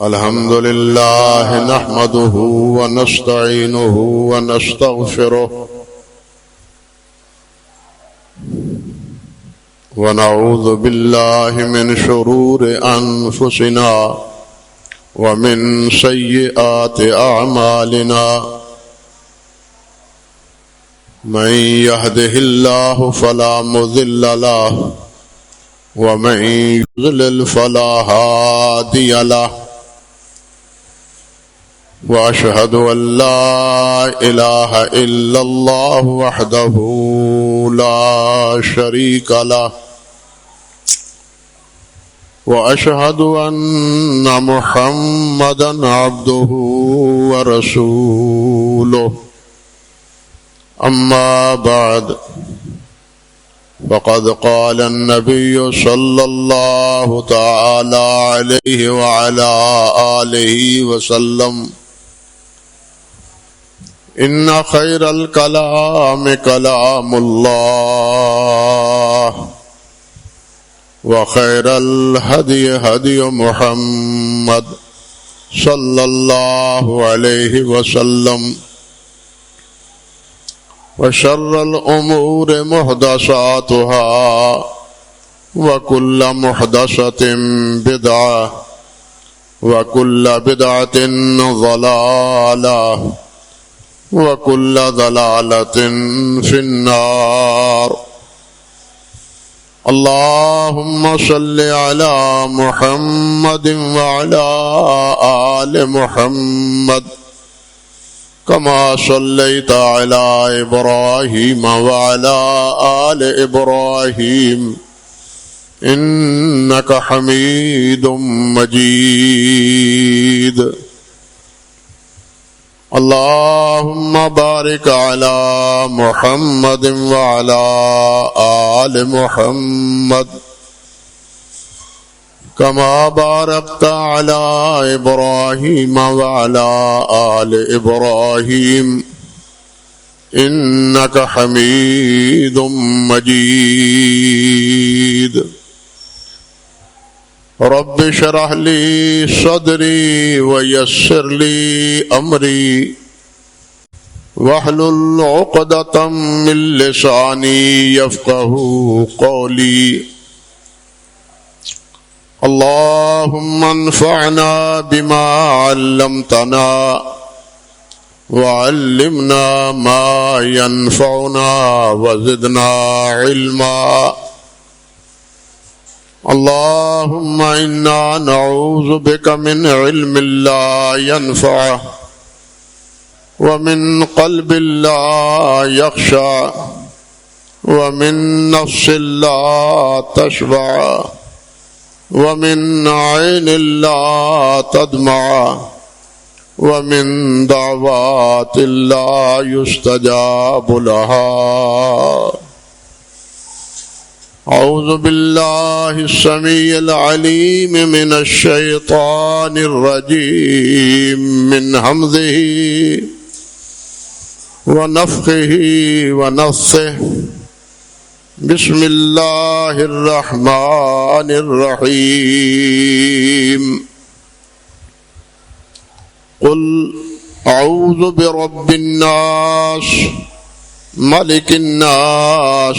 الحمد لله نحمده ونستعينه ونستغفره ونعوذ بالله من شرور أنفسنا ومن سيئات أعمالنا من يهده الله فلا مضل له ومن يضلل فلا هادي له وأشهد أن لا إله إلا الله وحده لا شريك له وأشهد أن محمدا عبده ورسوله أما بعد فقد قال النبي صلى الله تعالى عليه وعلى آله وسلم إن خير الكلام كلام الله وخير الهدي هدي محمد صلى الله عليه وسلم وشر الأمور محدثاتها وكل محدثة بدعة وكل بدعة ضلالة وكل ضلالة في النار اللهم صل على محمد وعلى آل محمد كما صليت على إبراهيم وعلى آل إبراهيم إنك حميد مجيد اللهم بارك على محمد وعلى آل محمد كما باركت على إبراهيم وعلى آل إبراهيم إنك حميد مجيد رب اشرح لي صدري ويسر لي أمري واحلل عقدة من لساني يفقه قولي اللهم انفعنا بما علمتنا وعلمنا ما ينفعنا وزدنا علما اللهم إنا نعوذ بك من علم لا ينفع ومن قلب لا يخشع ومن نفس لا تشبع ومن عين لا تدمع ومن دعوات لا يستجاب لها أعوذ بالله السميع العليم من الشيطان الرجيم من همزه ونفخه ونفثه بسم الله الرحمن الرحيم قل أعوذ برب الناس ملك الناس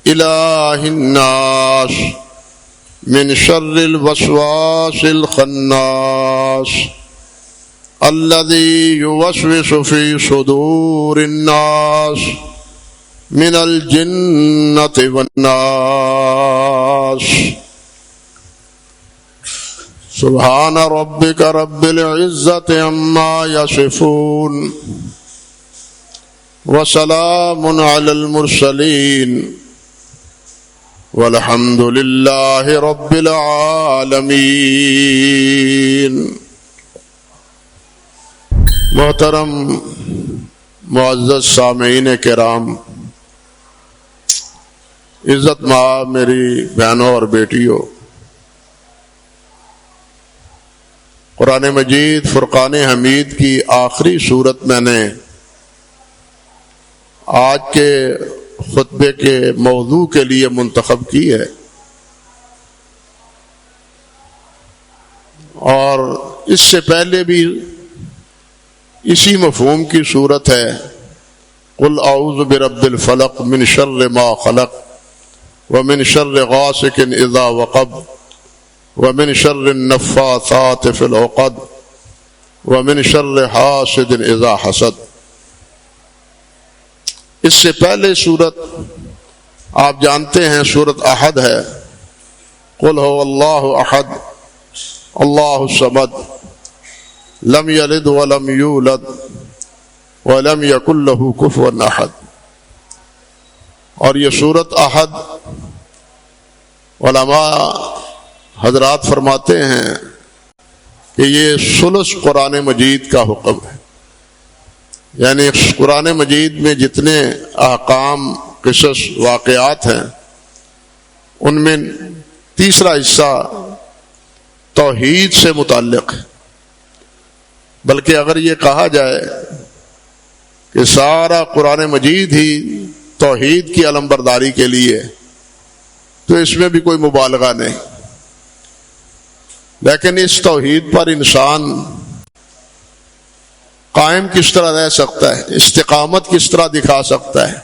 إله الناس من شر الوسواس الخناس الذي يوسوس في صدور الناس من الجنة والناس سبحان ربك رب العزة عما يصفون وسلام على المرسلين والحمد لله رب العالمين محترم معزز سامعین کرام، عزت مآب میری بہنوں اور بیٹیوں، قرآن مجید فرقان حمید کی آخری صورت میں نے آج کے خطبے کے موضوع کے لیے منتخب کی ہے، اور اس سے پہلے بھی اسی مفہوم کی صورت ہے قل اعوذ برب الفلق من شر ما خلق ومن شر غاسق اذا وقب ومن شر النفاثات في العقد ومن شر حاسد اذا حسد۔ اس سے پہلے صورت آپ جانتے ہیں سورۃ احد ہے، قل هو اللہ احد اللہ الصمد لم یلد ولم یولد ولم یکن له کفوا احد۔ اور یہ سورۃ احد علماء حضرات فرماتے ہیں کہ یہ ثلث قرآن مجید کا حکم ہے، یعنی قرآن مجید میں جتنے احکام، قصص، واقعات ہیں ان میں تیسرا حصہ توحید سے متعلق ہے۔ بلکہ اگر یہ کہا جائے کہ سارا قرآن مجید ہی توحید کی علمبرداری کے لیے تو اس میں بھی کوئی مبالغہ نہیں، لیکن اس توحید پر انسان قائم کس طرح رہ سکتا ہے، استقامت کس طرح دکھا سکتا ہے۔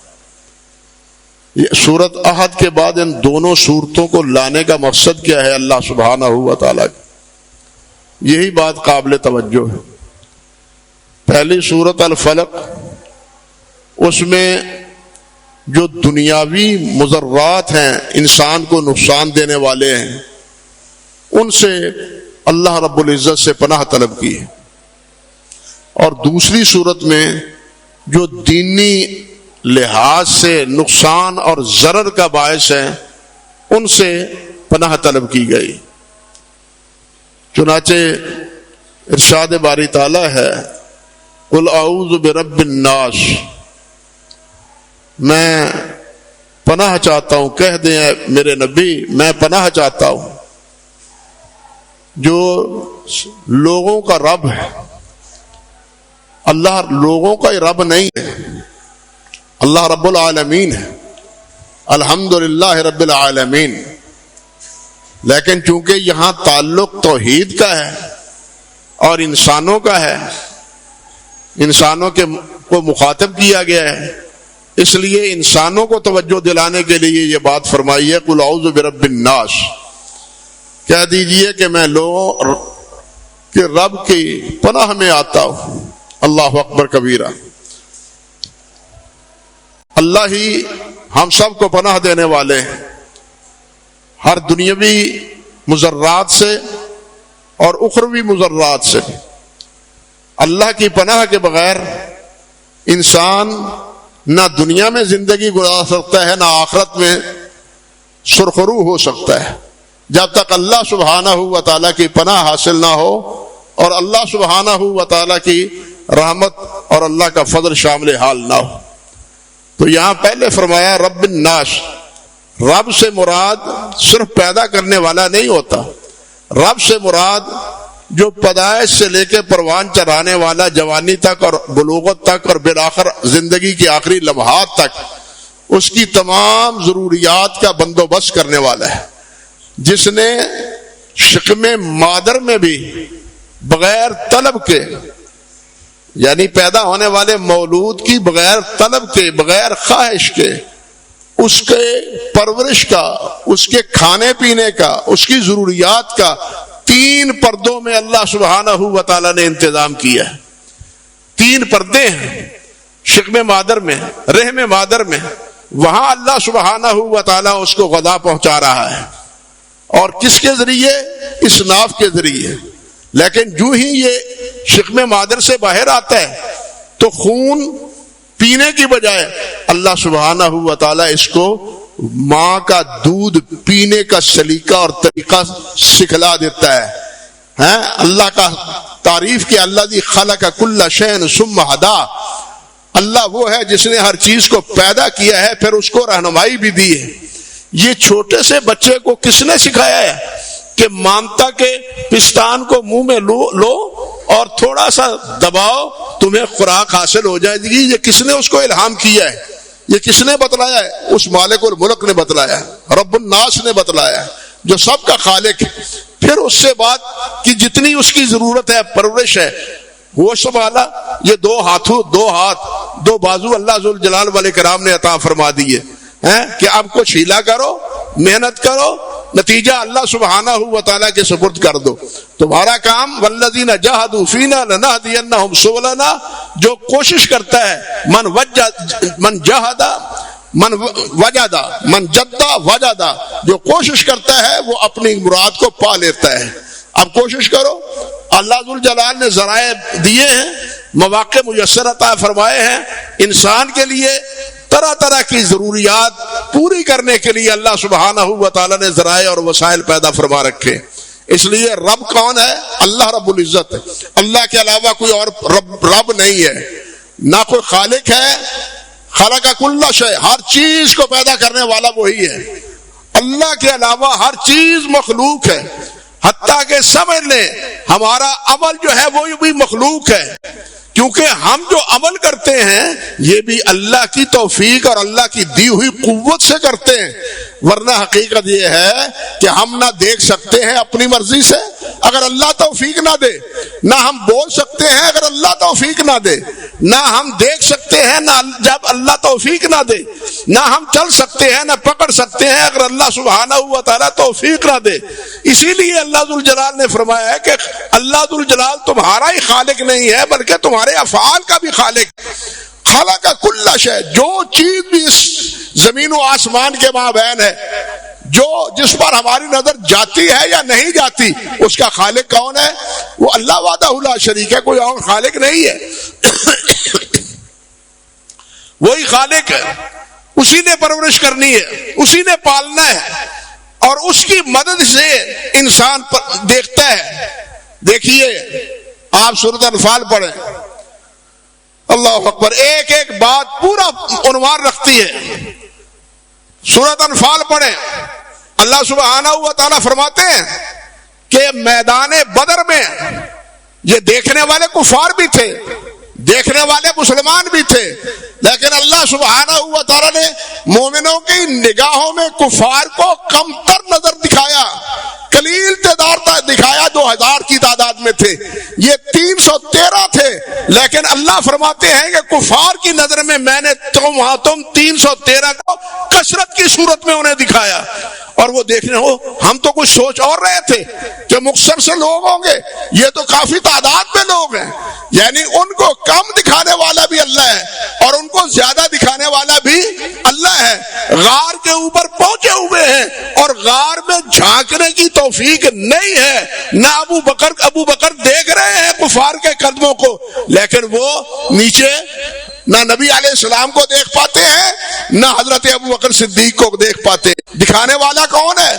یہ سورۃ احد کے بعد ان دونوں صورتوں کو لانے کا مقصد کیا ہے اللہ سبحانہ و تعالیٰ کی، یہی بات قابل توجہ ہے۔ پہلی سورۃ الفلق، اس میں جو دنیاوی مضرات ہیں انسان کو نقصان دینے والے ہیں ان سے اللہ رب العزت سے پناہ طلب کی ہے، اور دوسری صورت میں جو دینی لحاظ سے نقصان اور ضرر کا باعث ہے ان سے پناہ طلب کی گئی۔ چنانچہ ارشاد باری تعالی ہے قل اعوذ برب الناس، میں پناہ چاہتا ہوں، کہہ دیں میرے نبی میں پناہ چاہتا ہوں جو لوگوں کا رب ہے۔ اللہ لوگوں کا رب نہیں ہے، اللہ رب العالمین ہے، الحمدللہ رب العالمین۔ لیکن چونکہ یہاں تعلق توحید کا ہے اور انسانوں کا ہے، انسانوں کو مخاطب کیا گیا ہے، اس لیے انسانوں کو توجہ دلانے کے لیے یہ بات فرمائی ہے قل اعوذ برب الناس، کہہ دیجئے کہ میں لوگوں کے رب کی پناہ میں آتا ہوں۔ اللہ اکبر کبیرہ، اللہ ہی ہم سب کو پناہ دینے والے ہیں، ہر دنیاوی مضرات سے اور اخروی مضرات سے۔ اللہ کی پناہ کے بغیر انسان نہ دنیا میں زندگی گزار سکتا ہے، نہ آخرت میں سرخرو ہو سکتا ہے، جب تک اللہ سبحانہ و تعالیٰ کی پناہ حاصل نہ ہو اور اللہ سبحانہ و تعالیٰ کی رحمت اور اللہ کا فضل شامل حال نہ ہو۔ تو یہاں پہلے فرمایا رب الناس، رب سے مراد صرف پیدا کرنے والا نہیں ہوتا، رب سے مراد جو پیدائش سے لے کے پروان چڑھانے والا جوانی تک اور بلوغت تک اور بالآخر زندگی کے آخری لمحات تک اس کی تمام ضروریات کا بندوبست کرنے والا ہے، جس نے شکم مادر میں بھی بغیر طلب کے، یعنی پیدا ہونے والے مولود کی بغیر طلب کے، بغیر خواہش کے، اس کے پرورش کا، اس کے کھانے پینے کا، اس کی ضروریات کا 3 پردوں میں اللہ سبحانہ و تعالیٰ نے انتظام کیا ہے۔ 3 پردے ہیں شکم مادر میں، رحم مادر میں، وہاں اللہ سبحانہ و تعالیٰ اس کو غذا پہنچا رہا ہے، اور کس کے ذریعے؟ اس ناف کے ذریعے۔ لیکن جو ہی یہ شکم مادر سے باہر آتا ہے تو خون پینے کی بجائے اللہ سبحانہ و تعالیٰ اس کو ماں کا دودھ پینے کا سلیقہ اور طریقہ سکھلا دیتا ہے۔ اللہ کا تعریف کہ الذی خلق کل شیء ثم ہدی، اللہ وہ ہے جس نے ہر چیز کو پیدا کیا ہے پھر اس کو رہنمائی بھی دی ہے۔ یہ چھوٹے سے بچے کو کس نے سکھایا ہے کہ مانتا کے پستان کو منہ میں لو اور تھوڑا سا دباؤ تمہیں خوراک حاصل ہو جائے گی؟ یہ کس نے اس کو الہام کیا ہے؟ یہ کس نے بتلایا ہے؟ اس مالک الملک نے بتلایا ہے، رب الناس نے بتلایا ہے، جو سب کا خالق ہے۔ پھر اس سے بعد کہ جتنی اس کی ضرورت ہے پرورش ہے وہ سنبھالا. یہ دو ہاتھ دو بازو اللہ ذوالجلال والاکرام نے عطا فرما دیے ہیں کہ اب کچھ ہیلا کرو، محنت کرو، نتیجہ اللہ سبحانہ و تعالیٰ کے سپرد کر دو. تمہارا کام والذین جاہدوا فینا لنہدینہم سبلنا، جو کوشش کرتا ہے من جدہ وجدہ، جو کوشش کرتا ہے وہ اپنی مراد کو پا لیتا ہے. اب کوشش کرو. اللہ ذوالجلال نے ذرائع دیے ہیں، مواقع میسر عطا فرمائے ہیں انسان کے لیے. طرح طرح کی ضروریات پوری کرنے کے لیے اللہ سبحانہ و تعالیٰ نے ذرائع اور وسائل پیدا فرما رکھے. اس لیے رب کون ہے؟ اللہ رب العزت ہے. اللہ کے علاوہ کوئی اور رب نہیں ہے، نہ کوئی خالق ہے. خالق کل شے، ہر چیز کو پیدا کرنے والا وہی ہے. اللہ کے علاوہ ہر چیز مخلوق ہے. حتیٰ کہ سمجھ لیں ہمارا عمل جو ہے وہ بھی مخلوق ہے، کیونکہ ہم جو عمل کرتے ہیں یہ بھی اللہ کی توفیق اور اللہ کی دی ہوئی قوت سے کرتے ہیں. ورنہ حقیقت یہ ہے کہ ہم نہ دیکھ سکتے ہیں اپنی مرضی سے اگر اللہ توفیق نہ دے، نہ ہم بول سکتے ہیں اگر اللہ توفیق نہ دے، نہ ہم دیکھ سکتے ہیں نہ جب اللہ توفیق نہ دے، نہ ہم چل سکتے ہیں نہ پکڑ سکتے ہیں اگر اللہ سبحانہ و تعالیٰ توفیق نہ دے. اسی لیے اللہ ذوالجلال نے فرمایا ہے کہ اللہ ذوالجلال تمہارا ہی خالق نہیں ہے بلکہ تمہارے افعال کا بھی خالق. خالق کل شے، جو چیز بھی اس زمین و آسمان کے مابین ہے، جو جس پر ہماری نظر جاتی ہے یا نہیں جاتی، اس کا خالق کون ہے؟ وہ اللہ وحدہ لا شریک ہے، کوئی اور خالق نہیں ہے. وہی خالق ہے، اسی نے پرورش کرنی ہے، اسی نے پالنا ہے، اور اس کی مدد سے انسان دیکھتا ہے. دیکھیے آپ سورۃ انفال پڑھیں، اللہ اکبر، ایک ایک بات پورا عنوان رکھتی ہے. سورۃ انفال پڑھیں، اللہ سبحانہ و تعالیٰ فرماتے ہیں کہ میدان بدر میں یہ دیکھنے والے کفار بھی تھے، دیکھنے والے مسلمان بھی تھے، لیکن اللہ سبحانہ و تعالیٰ نے مومنوں کی نگاہوں میں کفار کو کم تر نظر دکھایا، قلیل تعداد دکھایا. 2000 کی تعداد میں تھے، یہ 313 تھے، لیکن اللہ فرماتے ہیں کہ کفار کی نظر میں میں نے تم 313 کو کثرت کی صورت میں انہیں دکھایا. اور وہ دیکھنے ہو، ہم تو کچھ سوچ اور رہے تھے کہ مختصر سے لوگ ہوں گے، یہ تو کافی تعداد میں لوگ ہیں. یعنی ان کو کم دکھانے والا بھی اللہ ہے اور ان کو زیادہ دکھانے والا بھی اللہ ہے. غار کے اوپر پہنچے ہوئے ہیں اور غار میں جھانکنے کی توفیق نہیں ہے. نہ ابو بکر دیکھ رہے ہیں کفار کے قدموں کو، لیکن وہ نیچے نہ نبی علیہ السلام کو دیکھ پاتے ہیں نہ حضرت ابو بکر صدیق کو دیکھ پاتے. دکھانے والا کون ہے؟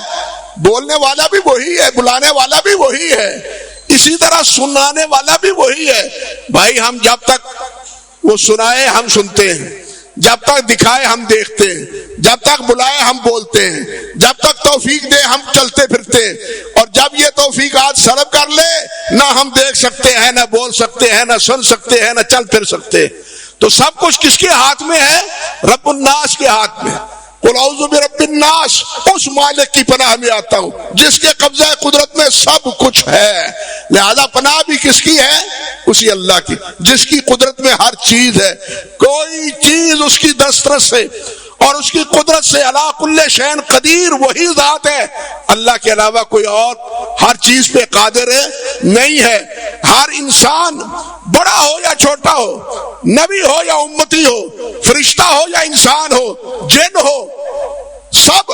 بولنے والا بھی وہی ہے، بلانے والا بھی وہی ہے، اسی طرح سنانے والا بھی وہی ہے. بھائی ہم جب تک وہ سنائے ہم سنتے ہیں، جب تک دکھائے ہم دیکھتے ہیں، جب تک بلائے ہم بولتے ہیں، جب تک توفیق دے ہم چلتے پھرتے ہیں. اور جب یہ توفیقات سلب کر لے، نہ ہم دیکھ سکتے ہیں، نہ بول سکتے ہیں، نہ سن سکتے ہیں، نہ چل پھر سکتے. تو سب کچھ کس کے ہاتھ میں ہے؟ رب الناس کے ہاتھ میں. قل اعوذ برب الناس، اس مالک کی پناہ میں آتا ہوں جس کے قبضہ قدرت میں سب کچھ ہے. لہذا پناہ بھی کس کی ہے؟ اسی اللہ کی جس کی قدرت میں ہر چیز ہے. کوئی چیز اس کی دسترس سے اور اس کی قدرت سے علی کل شیء قدیر وہی ذات ہے. اللہ کے علاوہ کوئی اور ہر چیز پہ قادر نہیں ہے. ہر انسان بڑا ہو یا چھوٹا ہو، نبی ہو یا امتی ہو، فرشتہ ہو یا انسان ہو، جن ہو، سب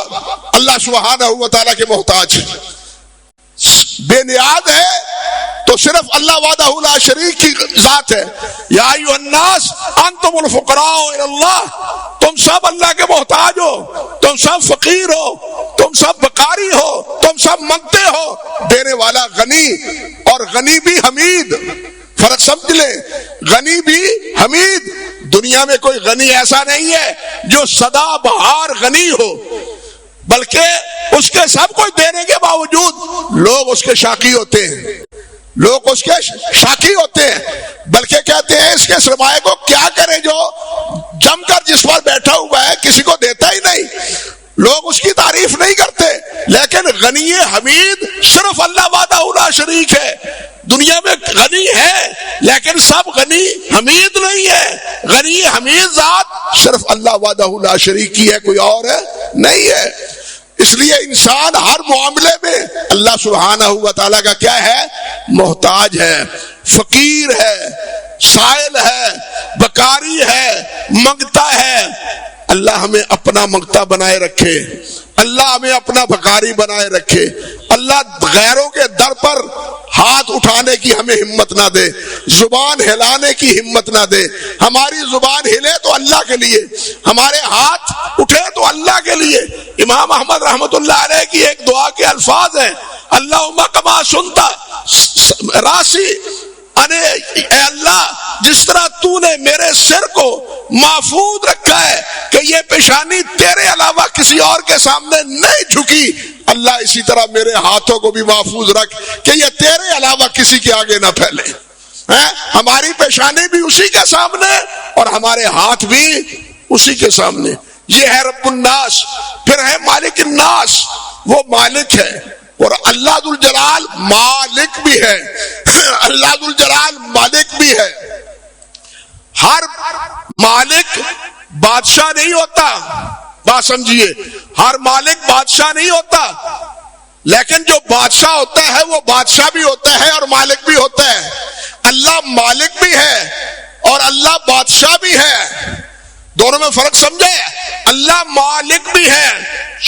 اللہ سبحانہ و تعالیٰ کے محتاج ہے. بے نیاز ہے تو صرف اللہ وحدہ لا شریک کی ذات ہے. یا ایھا الناس انتم الفقراء الی اللہ، تم سب اللہ کے محتاج ہو، تم سب فقیر ہو، تم سب بکاری ہو، تم سب منگتے ہو. دینے والا غنی، اور غنی بھی حمید. فرق سمجھ لیں، غنی بھی حمید. دنیا میں کوئی غنی ایسا نہیں ہے جو سدا بہار غنی ہو، بلکہ اس کے سب کچھ دینے کے باوجود لوگ اس کے شاکی ہوتے ہیں، لوگ اس کے شاکی ہوتے ہیں، بلکہ کہتے ہیں اس کے سرمایہ کو کیا کرے جو جم کر جس پر بیٹھا ہوا ہے کسی کو دیتا ہی نہیں. لوگ اس کی تعریف نہیں کرتے، لیکن غنی حمید صرف اللہ لا شریک ہے. دنیا میں غنی ہے لیکن سب غنی حمید نہیں ہے. غنی حمید ذات صرف اللہ وحدہ لا شریک کی ہے, کوئی اور ہے نہیں ہے. اس لیے انسان ہر معاملے میں اللہ سبحانہ و تعالیٰ کا کیا ہے؟ محتاج ہے, فقیر ہے, سائل ہے, بکاری ہے, منگتا ہے. اللہ ہمیں اپنا منگتا بنائے رکھے, اللہ ہمیں اپنا بکاری بنائے رکھے. اللہ غیروں کے در پر ہاتھ اٹھانے کی ہمیں ہمت نہ دے, زبان ہلانے کی ہمت نہ دے. ہماری زبان ہلے تو اللہ کے لیے, ہمارے ہاتھ اٹھے تو اللہ کے لیے. امام احمد رحمت اللہ علیہ کی ایک دعا کے الفاظ ہیں, اللہم کما سنتا راسی اے اللہ, جس طرح تو نے میرے سر کو محفوظ رکھا ہے کہ یہ پیشانی تیرے علاوہ کسی اور کے سامنے نہیں جھکی, اللہ اسی طرح میرے ہاتھوں کو بھی محفوظ رکھ کہ یہ تیرے علاوہ کسی کے آگے نہ پھیلے. ہماری پیشانی بھی اسی کے سامنے اور ہمارے ہاتھ بھی اسی کے سامنے. یہ ہے رب الناس. پھر ہے مالک الناس, وہ مالک ہے اور اللہ ذو الجلال مالک بھی ہے. اللہ ذو الجلال مالک بھی ہے. ہر مالک بادشاہ نہیں ہوتا, بات سمجھیے, ہر مالک بادشاہ نہیں ہوتا, لیکن جو بادشاہ ہوتا ہے وہ بادشاہ بھی ہوتا ہے اور مالک بھی ہوتا ہے. اللہ مالک بھی ہے اور اللہ بادشاہ بھی ہے, دونوں میں فرق سمجھے. اللہ مالک بھی ہے.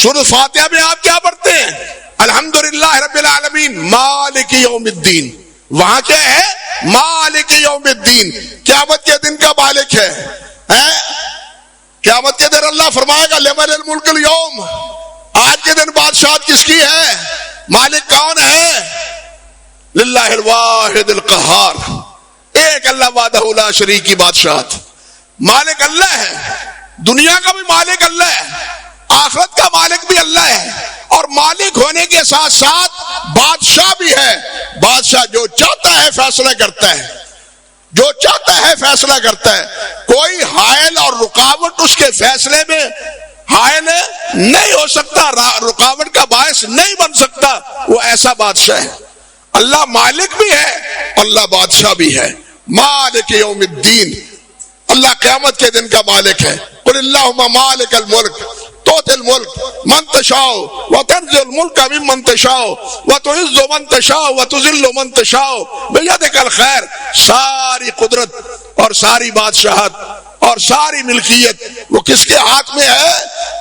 سورۃ فاتحہ میں آپ کیا پڑھتے ہیں؟ الحمدللہ رب العالمین مالک یوم الدین. وہاں کیا ہے؟ مالک یوم الدین, قیامت کے دن کا مالک ہے. قیامت کے دن اللہ فرمائے گا لمن الملک اليوم, آج کے دن بادشاہت کس کی ہے؟ مالک کون ہے؟ للہ الواحد القہار, ایک اللہ وحدہ لا شریک کی بادشاہت. مالک اللہ ہے, دنیا کا بھی مالک اللہ ہے, آخرت کا مالک بھی اللہ ہے, اور مالک ہونے کے ساتھ ساتھ بادشاہ بھی ہے. بادشاہ جو چاہتا ہے فیصلہ کرتا ہے, جو چاہتا ہے فیصلہ کرتا ہے. کوئی حائل اور رکاوٹ اس کے فیصلے میں حائل نہیں ہو سکتا, رکاوٹ کا باعث نہیں بن سکتا. وہ ایسا بادشاہ ہے. اللہ مالک بھی ہے, اللہ بادشاہ بھی ہے. مالک یوم الدین, اللہ قیامت کے دن کا مالک ہے. قل اللہم مالک الملک تؤتی الملک من تشاء وتنزع الملک ممن تشاء وتعز من تشاء وتذل من تشاء بیدک الخیر. ساری قدرت اور ساری بادشاہت اور ساری ملکیت وہ کس کے ہاتھ میں ہے؟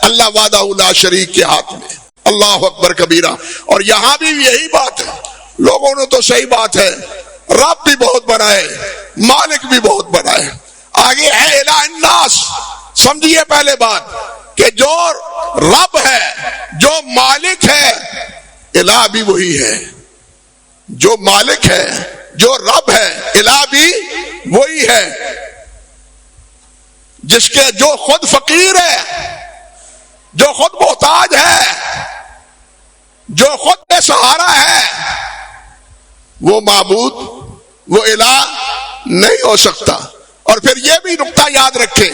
اللہ وحدہ لا شریک کے ہاتھ میں. اللہ اکبر کبیرہ. اور یہاں بھی یہی بات ہے, لوگوں نے تو صحیح بات ہے, رب بھی بہت بنائے, مالک بھی بہت بنائے. آگے ہے الہ الناس. سمجھیے پہلے بات کہ جو رب ہے, جو مالک ہے, الہ بھی وہی ہے. جو مالک ہے, جو رب ہے, الہ بھی وہی ہے. جس کے جو خود فقیر ہے, جو خود محتاج ہے, جو خود بے سہارا ہے, وہ معبود, وہ الہ نہیں ہو سکتا. اور پھر یہ بھی نقطہ یاد رکھیں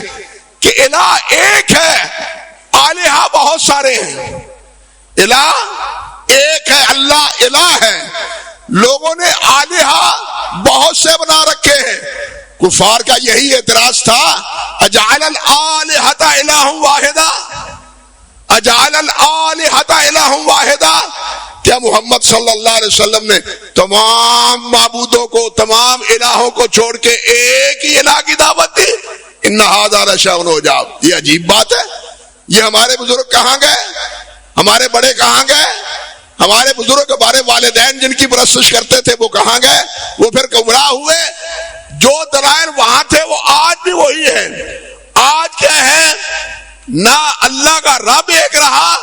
کہ الہ ایک ہے, آلہہ بہت سارے ہیں. الہ ایک ہے, اللہ الہ ہے. لوگوں نے آلہہ بہت سے بنا رکھے ہیں. کفار کا یہی اعتراض تھا, اجعل الآلہۃ الہ واحدہ, اجعل الآلہۃ الہ واحدہ. کیا محمد صلی اللہ علیہ وسلم نے تمام معبودوں کو, تمام الہوں کو چھوڑ کے ایک ہی الہ کی دعوت دی؟ ان ھذا لشیء عجاب. یہ عجیب بات ہے. یہ ہمارے بزرگ کہاں گئے؟ ہمارے بڑے کہاں گئے؟ ہمارے بزرگ, ہمارے والدین جن کی پرستش کرتے تھے وہ کہاں گئے؟ وہ پھر گمراہ ہوئے. جو دلائل وہاں تھے وہ آج بھی وہی ہیں. آج کیا ہے؟ نہ اللہ کا رب ایک رہا,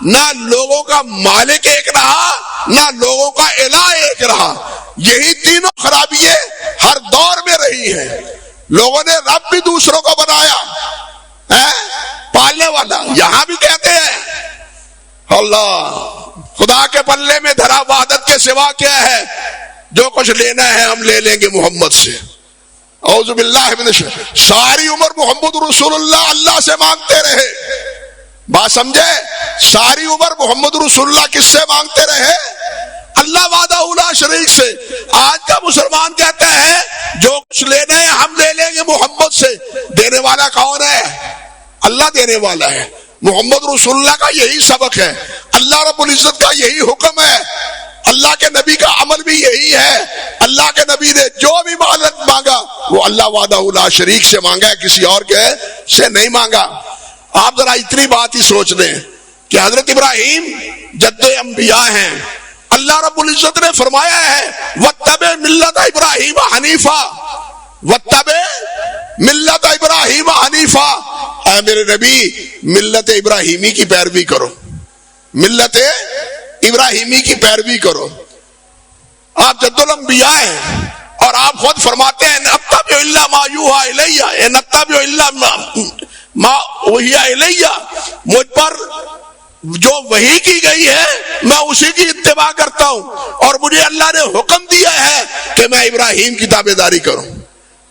نہ لوگوں کا مالک ایک رہا, نہ لوگوں کا الہ ایک رہا. یہی تینوں خرابیاں ہر دور میں رہی ہیں. لوگوں نے رب بھی دوسروں کو بنایا پالنے والا. یہاں بھی کہتے ہیں اللہ خدا کے پلے میں دھرا وحدت کے سوا کیا ہے؟ جو کچھ لینا ہے ہم لے لیں گے محمد سے. اعوذ باللہ من الشیطان. ساری عمر محمد رسول اللہ سے مانگتے رہے. بات سمجھے؟ ساری عمر محمد رسول اللہ کس سے مانگتے رہے؟ اللہ وحدہ لا شریک سے۔ آج کا مسلمان کہتا ہے جو کچھ لینا ہے ہم لے لیں گے محمد سے۔ دینے والا کون ہے؟ اللہ دینے والا ہے۔ محمد رسول اللہ کا یہی سبق ہے، اللہ رب العزت کا یہی حکم ہے، اللہ کے نبی کا عمل بھی یہی ہے۔ اللہ کے نبی نے جو بھی مانگا وہ اللہ وحدہ لا شریک سے مانگا ہے، کسی اور کے سے نہیں مانگا۔ آپ ذرا اتنی بات ہی سوچ لیں کہ حضرت ابراہیم جد انبیاء ہیں۔ اللہ رب العزت نے فرمایا ہے وَاتَّبِعْ مِلَّةَ إِبْرَاهِيمَ حَنِيفًا، وَاتَّبِعْ مِلَّةَ إِبْرَاهِيمَ حَنِيفًا، اے میرے نبی ملت ابراہیمی کی پیروی کرو، ملت ابراہیمی کی پیروی کرو۔ آپ جد الانبیاء ہیں اور آپ خود فرماتے ہیں نَتَّبِعُ إِلَّا مَا يُوحَىٰ إِلَيَّ، نَتَّبِعُ إِلَّا مَا أُوحِیَ إِلَيَّ، مجھ پر جو وحی کی گئی ہے میں اسی کی اتباع کرتا ہوں، اور مجھے اللہ نے حکم دیا ہے کہ میں ابراہیم کی تابعداری کروں۔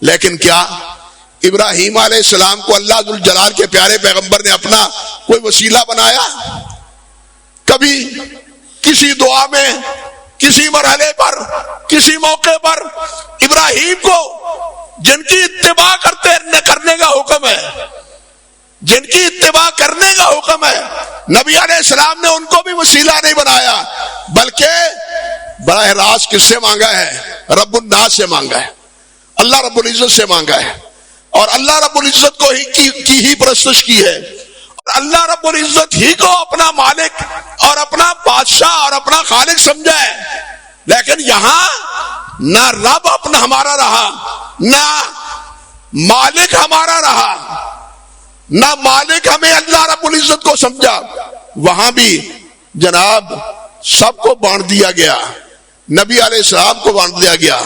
لیکن کیا ابراہیم علیہ السلام کو اللہ ذوالجلال کے پیارے پیغمبر نے اپنا کوئی وسیلہ بنایا؟ کبھی کسی دعا میں، کسی مرحلے پر، کسی موقع پر ابراہیم کو جن کی اتباع کرنے کا حکم ہے، جن کی اتباع کرنے کا حکم ہے، نبی علیہ السلام نے ان کو بھی وسیلہ نہیں بنایا، بلکہ براہ راست کس سے مانگا ہے؟ رب الناس سے مانگا ہے، اللہ رب العزت سے مانگا ہے، اور اللہ رب العزت کو کی ہی پرستش کی ہے، اور اللہ رب العزت ہی کو اپنا مالک اور اپنا بادشاہ اور اپنا خالق سمجھا ہے۔ لیکن یہاں نہ رب اپنا ہمارا رہا، نہ مالک ہمارا رہا، نہ مالک ہمیں اللہ رب العزت کو سمجھا۔ وہاں بھی جناب سب کو بانٹ دیا گیا، نبی علیہ السلام کو بانٹ دیا گیا،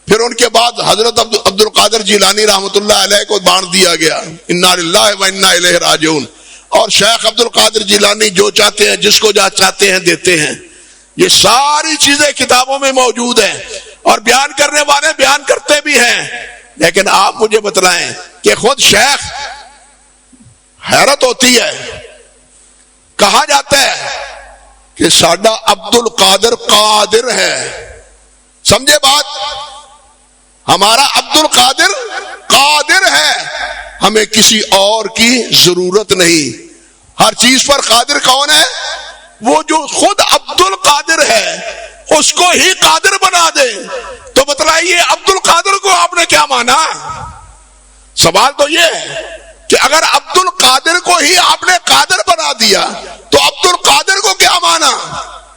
پھر ان کے بعد حضرت عبد القادر جیلانی رحمۃ اللہ علیہ کو بانٹ دیا گیا، انا للہ و انا الیہ راجعون۔ اور شیخ عبد القادر جیلانی جو چاہتے ہیں، جس کو جو چاہتے ہیں دیتے ہیں۔ یہ ساری چیزیں کتابوں میں موجود ہیں، اور بیان کرنے والے بیان کرتے بھی ہیں۔ لیکن آپ مجھے بتلائیں کہ خود شیخ، حیرت ہوتی ہے، کہا جاتا ہے کہ ساڈا عبد القادر قادر ہے، سمجھے بات، ہمارا عبد القادر قادر ہے، ہمیں کسی اور کی ضرورت نہیں۔ ہر چیز پر قادر کون ہے؟ وہ جو خود عبد القادر ہے، اس کو ہی قادر بنا دے۔ تو بتلائیے عبد القادر کو آپ نے کیا مانا؟ سوال تو یہ ہے کہ اگر عبد القادر کو ہی آپ نے قادر بنا دیا تو عبد القادر کو کیا مانا؟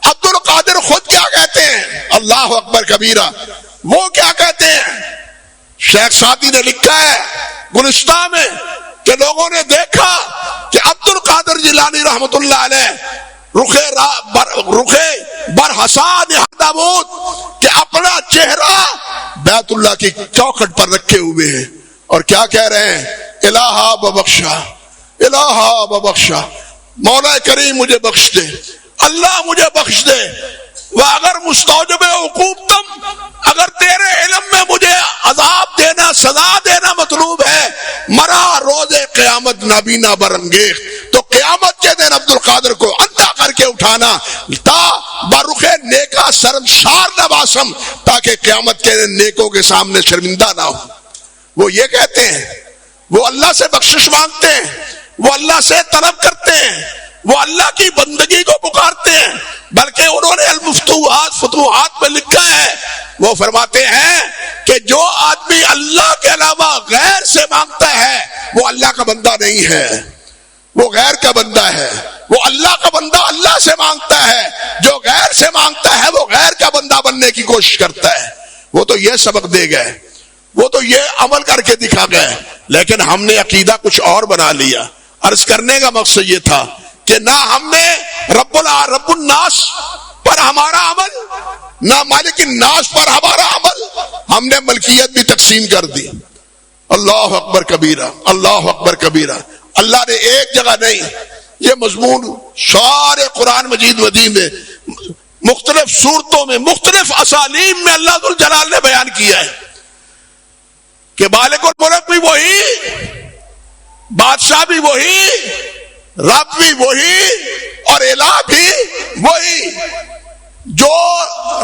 عبد القادر خود کیا کہتے ہیں؟ اللہ اکبر کبیرہ۔ وہ کیا کہتے ہیں؟ شیخ سعدی نے لکھا ہے گلستہ میں کہ لوگوں نے دیکھا کہ عبد القادر جیلانی رحمت اللہ علیہ رخے برحسان حدابود کہ اپنا چہرہ بیت اللہ کی چوکھٹ پر رکھے ہوئے ہیں، اور کیا کہہ رہے ہیں؟ الہا ببخشا، الہا ببخشا، مولا کریم مجھے بخش دے، اللہ مجھے بخش دے۔ وَأَغَرْ مُسْتَوْجِبِ عُقُوبَتَ، اگر تیرے علم میں مجھے عذاب دینا، سزا دینا مطلوب ہے، مرا روز قیامت نابینا برانگیخت، تو قیامت کے دن عبد القادر کو اندھا کر کے اٹھانا تا برخ نیکا شرمسار نواسم، تاکہ قیامت کے دن نیکوں کے سامنے شرمندہ نہ ہو۔ وہ یہ کہتے ہیں، وہ اللہ سے بخشش مانگتے ہیں، وہ اللہ سے طلب کرتے ہیں، وہ اللہ کی بندگی کو پکارتے ہیں، بلکہ انہوں نے فتوحات میں لکھا ہے، وہ فرماتے ہیں کہ جو آدمی اللہ کے علاوہ غیر سے مانگتا ہے وہ اللہ کا بندہ نہیں ہے، وہ غیر کا بندہ ہے۔ وہ اللہ کا بندہ اللہ سے مانگتا ہے، جو غیر سے مانگتا ہے وہ غیر کا بندہ بننے کی کوشش کرتا ہے۔ وہ تو یہ سبق دے گئے، وہ تو یہ عمل کر کے دکھا گئے، لیکن ہم نے عقیدہ کچھ اور بنا لیا۔ عرض کرنے کا مقصد یہ تھا کہ نہ ہم نے رب الناس پر ہمارا عمل، نہ مالک الناس پر ہمارا عمل، ہم نے ملکیت بھی تقسیم کر دی۔ اللہ اکبر کبیرہ، اللہ اکبر کبیرہ۔ اللہ نے ایک جگہ نہیں، یہ مضمون سارے قرآن مجید میں مختلف صورتوں میں، مختلف اسالیب میں اللہ ذوالجلال نے بیان کیا ہے کہ مالک الملک بھی وہی، بادشاہ بھی وہی، رب بھی وہی، اور الہ بھی وہی۔ جو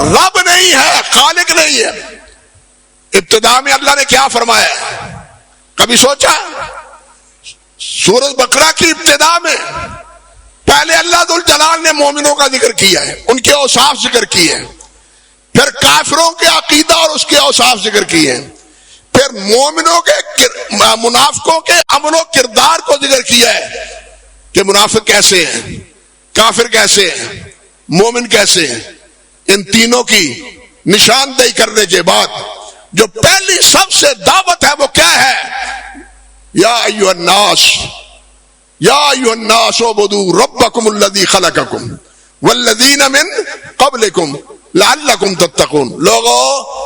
رب نہیں ہے، خالق نہیں ہے۔ ابتدا میں اللہ نے کیا فرمایا؟ کبھی سوچا؟ سورۃ بقرہ کی ابتدا میں پہلے اللہ ذوالجلال نے مومنوں کا ذکر کیا ہے، ان کے اوصاف ذکر کیے ہیں، پھر کافروں کے عقیدہ اور اس کے اوصاف ذکر کیے ہیں، پھر مومنوں کے منافقوں کے عمل و کردار کو ذکر کیا ہے کہ منافق کیسے ہیں، کافر کیسے ہیں، مومن کیسے ہیں۔ ان تینوں کی نشاندہی کرنے کے بعد جو پہلی سب سے دعوت ہے وہ کیا ہے؟ یا ایھا الناس، یا ایھا الناس اعبدوا ربکم الذی خلقکم والذین من قبلکم لعلکم تتقون۔ لوگو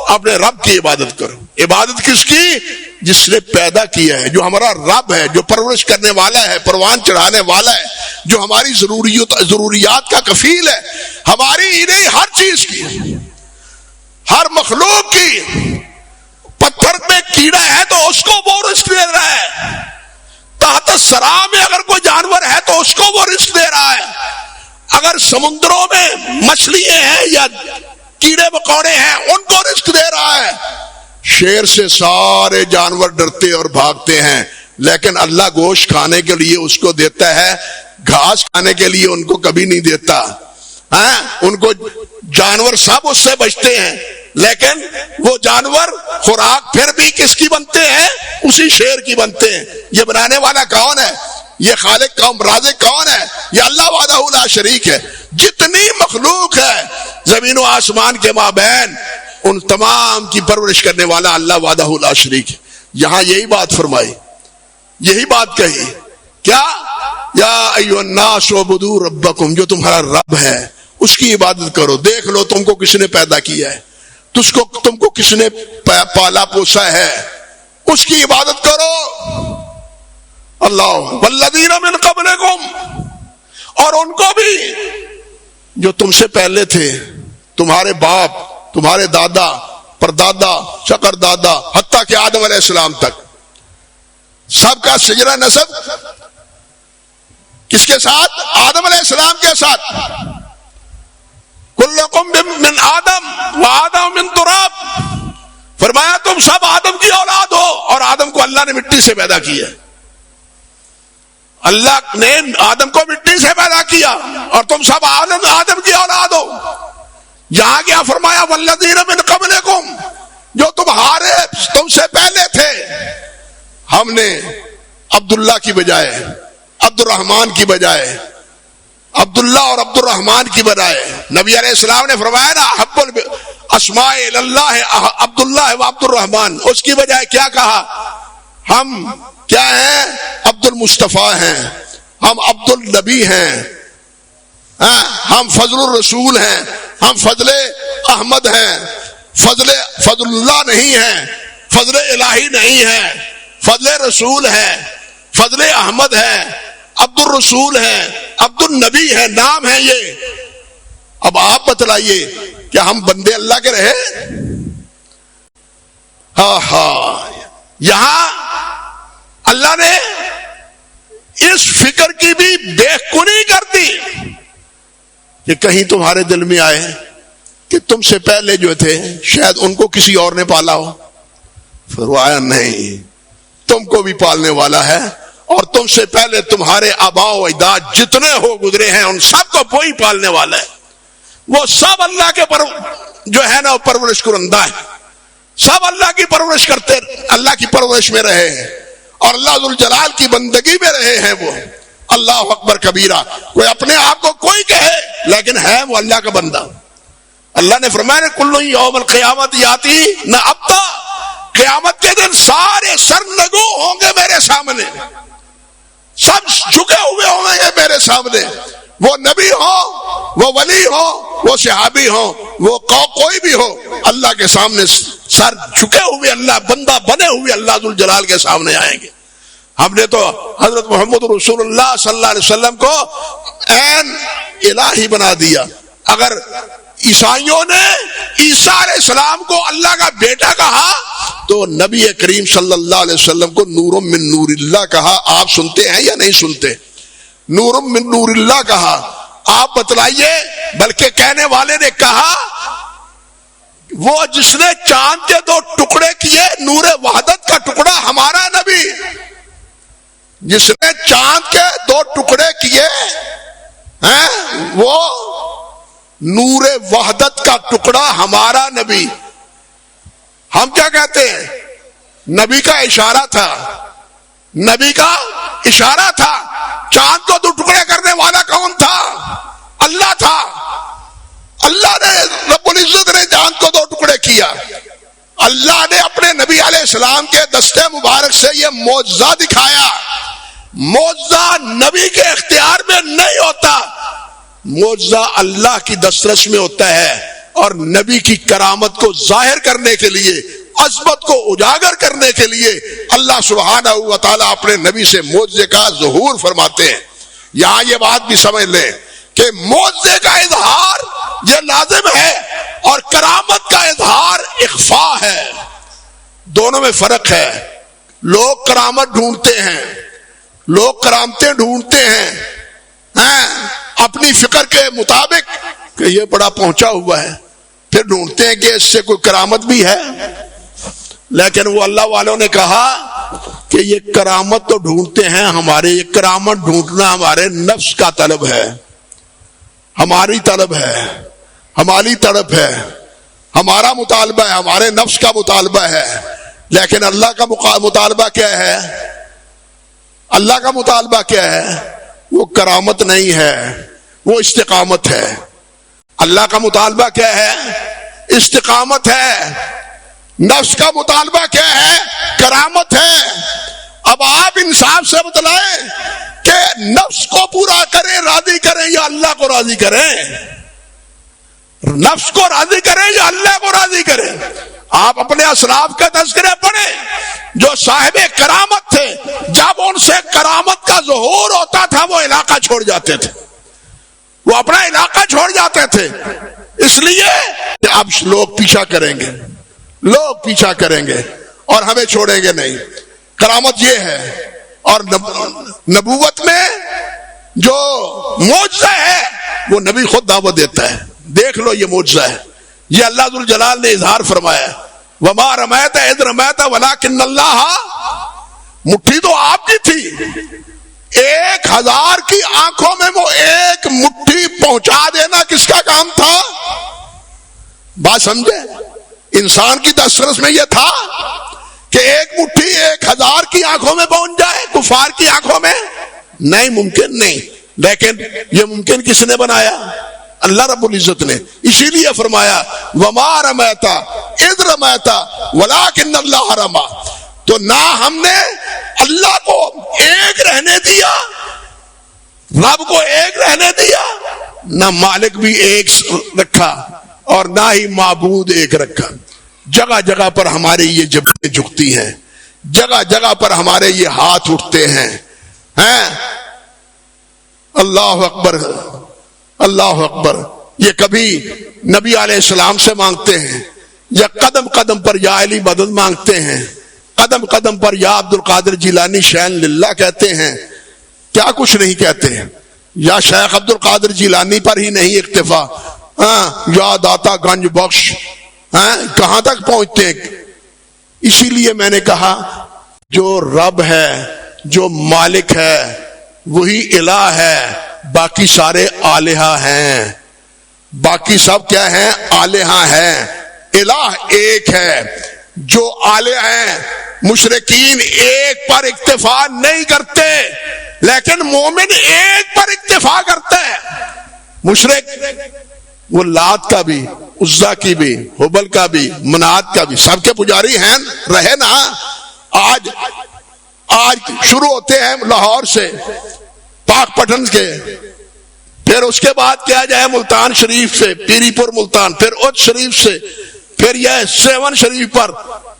اپنے رب کی عبادت کرو۔ عبادت کس کی؟ جس نے پیدا کیا ہے، جو ہمارا رب ہے، جو پرورش کرنے والا ہے، پروان چڑھانے والا ہے، جو ہماری ضروریات کا کفیل ہے، ہماری ہی نہیں ہر چیز کی، ہر مخلوق کی۔ پتھر میں کیڑا ہے تو اس کو وہ رزق دے رہا ہے، تحت الثری میں اگر کوئی جانور ہے تو اس کو وہ رزق دے رہا ہے، اگر سمندروں میں مچھلیاں ہیں یا کیڑے مکوڑے ہیں ان کو رزق دے رہا ہے۔ شیر سے سارے جانور ڈرتے اور بھاگتے ہیں، لیکن اللہ گوشت کھانے کے لیے اس کو دیتا ہے، گھاس کھانے کے لیے ان کو کبھی نہیں دیتا۔ ان کو جانور سب اس سے بچتے ہیں، لیکن وہ جانور خوراک پھر بھی کس کی بنتے ہیں؟ اسی شیر کی بنتے ہیں۔ یہ بنانے والا کون ہے؟ یہ خالق کون، رازق کون ہے؟ یہ اللہ وحدہ لا شریک ہے۔ جتنی مخلوق ہے زمین و آسمان کے مابین، ان تمام کی پرورش کرنے والا اللہ وحدہ لا شریک ہے۔ یہاں یہی بات فرمائی، یہی بات کہی، کیا؟ یا ایھا الناس اعبدوا ربکم، جو تمہارا رب ہے اس کی عبادت کرو۔ دیکھ لو تم کو کس نے پیدا کیا ہے، تم کو کس نے پالا پوسا ہے، اس کی عبادت کرو۔ اللہ والذین من قبلکم، اور ان کو بھی جو تم سے پہلے تھے، تمہارے باپ، تمہارے دادا، پردادا، چکر دادا، حتیٰ کہ آدم علیہ السلام تک، سب کا شجرہ نسب کس کے ساتھ؟ آدم علیہ السلام کے ساتھ۔ کلکم من آدم و آدم من تراب، فرمایا تم سب آدم کی اولاد ہو، اور آدم کو اللہ نے مٹی سے پیدا کیا۔ اللہ نے آدم کو مٹی سے پیدا کیا اور تم سب آدم کی اولاد ہو۔ یہاں کیا فرمایا؟ والذین من قبلکم، جو تم سے پہلے تھے۔ ہم نے عبداللہ کی بجائے عبد الرحمن کی بجائے عبداللہ اور عبد الرحمن کی بجائے نبی علیہ السلام نے فرمایا نا حب الاسماء اللہ عبداللہ و عبد الرحمن، اس کی بجائے کیا کہا؟ ہم کیا ہیں؟ عبد المصطفیٰ ہیں، ہم عبد النبی ہیں، ہم فضل الرسول ہیں، ہم فضل احمد ہیں، فضل اللہ نہیں ہے، فضل الہی نہیں ہے، فضل رسول ہے، فضل احمد ہے، عبد الرسول ہے، عبد النبی ہے، نام ہے یہ۔ اب آپ بتلائیے کیا ہم بندے اللہ کے رہے؟ یہاں اللہ نے اس فکر کی بھی بے کنی کر دی کہ کہیں تمہارے دل میں آئے کہ تم سے پہلے جو تھے شاید ان کو کسی اور نے پالا ہو۔ فرمایا نہیں، تم کو بھی پالنے والا ہے، اور تم سے پہلے تمہارے آباء و اجداد جتنے ہو گزرے ہیں ان سب کو وہی پالنے والا ہے۔ وہ سب اللہ کے جو ہے نا پرورش کنندہ ہے، سب اللہ کی پرورش کرتے، اللہ کی پرورش میں رہے ہیں اور اللہ ذوالجلال کی بندگی میں رہے ہیں۔ وہ اللہ اکبر کبیرہ، کوئی اپنے آپ کو کوئی کہے لیکن ہے وہ اللہ کا بندہ۔ اللہ نے فرمایا کل یوم القیامت یاتی نہ ابتا، قیامت کے دن سارے سر نگو ہوں گے میرے سامنے، سب جھکے ہوئے ہوں گے میرے سامنے، وہ نبی ہو، وہ ولی ہو، وہ صحابی ہو، وہ کوئی بھی ہو، اللہ کے سامنے سر جھکے ہوئے اللہ بندہ بنے ہوئے اللہ ذوالجلال کے سامنے آئیں گے۔ ہم نے تو حضرت محمد رسول اللہ صلی اللہ علیہ وسلم کو عین الہی بنا دیا۔ اگر عیسائیوں نے عیسیٰ علیہ السلام کو اللہ کا بیٹا کہا تو نبی کریم صلی اللہ علیہ وسلم کو نور من نور اللہ کہا۔ آپ سنتے ہیں یا نہیں سنتے؟ نور من نور اللہ کہا۔ آپ بتلائیے، بلکہ کہنے والے نے کہا وہ جس نے چاند کے 2 ٹکڑے کیے، نور وحدت کا ٹکڑا ہمارا نبی، جس نے چاند کے 2 ٹکڑے کیے ہیں وہ نور وحدت کا ٹکڑا ہمارا نبی۔ ہم کیا کہتے ہیں؟ نبی کا اشارہ تھا، نبی کا اشارہ تھا۔ چاند کو 2 ٹکڑے کرنے والا کون تھا؟ اللہ تھا۔ اللہ نے، رب العزت نے چاند کو 2 ٹکڑے کیا۔ اللہ نے اپنے نبی علیہ السلام کے دستے مبارک سے یہ معجزہ دکھایا۔ معجزہ نبی کے اختیار میں نہیں ہوتا، معجزہ اللہ کی دسترس میں ہوتا ہے، اور نبی کی کرامت کو ظاہر کرنے کے لیے، عظمت کو اجاگر کرنے کے لیے اللہ سبحانہ و تعالیٰ اپنے نبی سے معجزے کا ظہور فرماتے ہیں۔ یہاں یہ بات بھی سمجھ لیں کہ معجزے کا اظہار یہ لازم ہے اور کرامت کا اظہار اخفا ہے، دونوں میں فرق ہے۔ لوگ کرامت ڈھونڈتے ہیں، لوگ کرامتیں ڈھونڈتے ہیں اپنی فکر کے مطابق کہ یہ بڑا پہنچا ہوا ہے، پھر ڈھونڈتے ہیں کہ اس سے کوئی کرامت بھی ہے۔ لیکن وہ اللہ والوں نے کہا کہ یہ کرامت تو ڈھونڈتے ہیں، ہمارے یہ کرامت ڈھونڈنا ہمارے نفس کا طلب ہے، ہماری طلب ہے، ہماری طلب ہے، ہمارا مطالبہ ہے، ہمارے نفس کا مطالبہ ہے۔ لیکن اللہ کا مطالبہ کیا ہے؟ اللہ کا مطالبہ کیا ہے؟ وہ کرامت نہیں ہے، وہ استقامت ہے۔ اللہ کا مطالبہ کیا ہے؟ استقامت ہے۔ نفس کا مطالبہ کیا ہے؟ کرامت ہے۔ اب آپ انصاف سے بتلائیں کہ نفس کو پورا کریں، راضی کریں، یا اللہ کو راضی کریں؟ نفس کو راضی کریں یا اللہ کو راضی کریں؟ آپ اپنے اسلاف کا تذکرہ پڑھیں جو صاحب کرامت تھے، جب ان سے کرامت کا ظہور ہوتا تھا وہ علاقہ چھوڑ جاتے تھے، وہ اپنا علاقہ چھوڑ جاتے تھے۔ اس لیے اب لوگ پیچھا کریں گے، لوگ پیچھا کریں گے اور ہمیں چھوڑیں گے نہیں۔ کرامت یہ ہے، اور نبوت میں جو معجزہ ہے وہ نبی خود دعوت دیتا ہے۔ دیکھ لو یہ معجزہ ہے، یہ اللہ ذوالجلال نے اظہار فرمایا، وما رمیت اذ رمیت ولکن اللہ، مٹھی تو آپ کی تھی، 1000 کی آنکھوں میں وہ ایک مٹھی پہنچا دینا کس کا کام تھا؟ بات سمجھے؟ انسان کی دسترس میں یہ تھا کہ ایک مٹھی 1000 کی آنکھوں میں پہنچ جائے، کفار کی آنکھوں میں نہیں، ممکن نہیں۔ لیکن یہ ممکن کس نے بنایا؟ اللہ رب العزت نے۔ اسی لیے فرمایا وما رمیتا اذ رمیتا ولکن اللہ رما۔ تو نہ ہم نے اللہ کو ایک رہنے دیا، رب کو ایک رہنے دیا، نہ مالک بھی ایک رکھا اور نہ ہی معبود ایک رکھا۔ جگہ جگہ پر ہمارے یہ جبیں جھکتی ہیں، جگہ جگہ پر ہمارے یہ ہاتھ اٹھتے ہیں۔ اللہ اکبر، اللہ اکبر۔ یہ کبھی نبی علیہ السلام سے مانگتے ہیں، یا قدم قدم پر یا علی مدد مانگتے ہیں، قدم قدم پر یا عبد القادر جیلانی شین للہ کہتے ہیں، کیا کچھ نہیں کہتے ہیں۔ یا شیخ عبد القادر جیلانی پر ہی نہیں اکتفا، یا داتا گنج بخش، کہاں تک پہنچتے ہیں۔ اسی لیے میں نے کہا جو رب ہے، جو مالک ہے، وہی الہ ہے، باقی سارے آلہہ ہیں، باقی سب کیا ہیں؟ آلہہ ہیں۔ الہ ایک ہے، جو آلہہ ہیں مشرکین ایک پر اکتفا نہیں کرتے، لیکن مومن ایک پر اکتفا کرتے ہیں۔ مشرک وہ لات کا بھی، عزا کی بھی، حبل کا بھی، منات کا بھی، سب کے پجاری ہیں، رہے نا۔ آج شروع ہوتے ہیں لاہور سے، پاک پٹن کے، پھر اس کے بعد کیا جائے ملتان شریف سے، پیری پور ملتان، پھر اچ شریف سے، پھر یہ سیون شریف پر،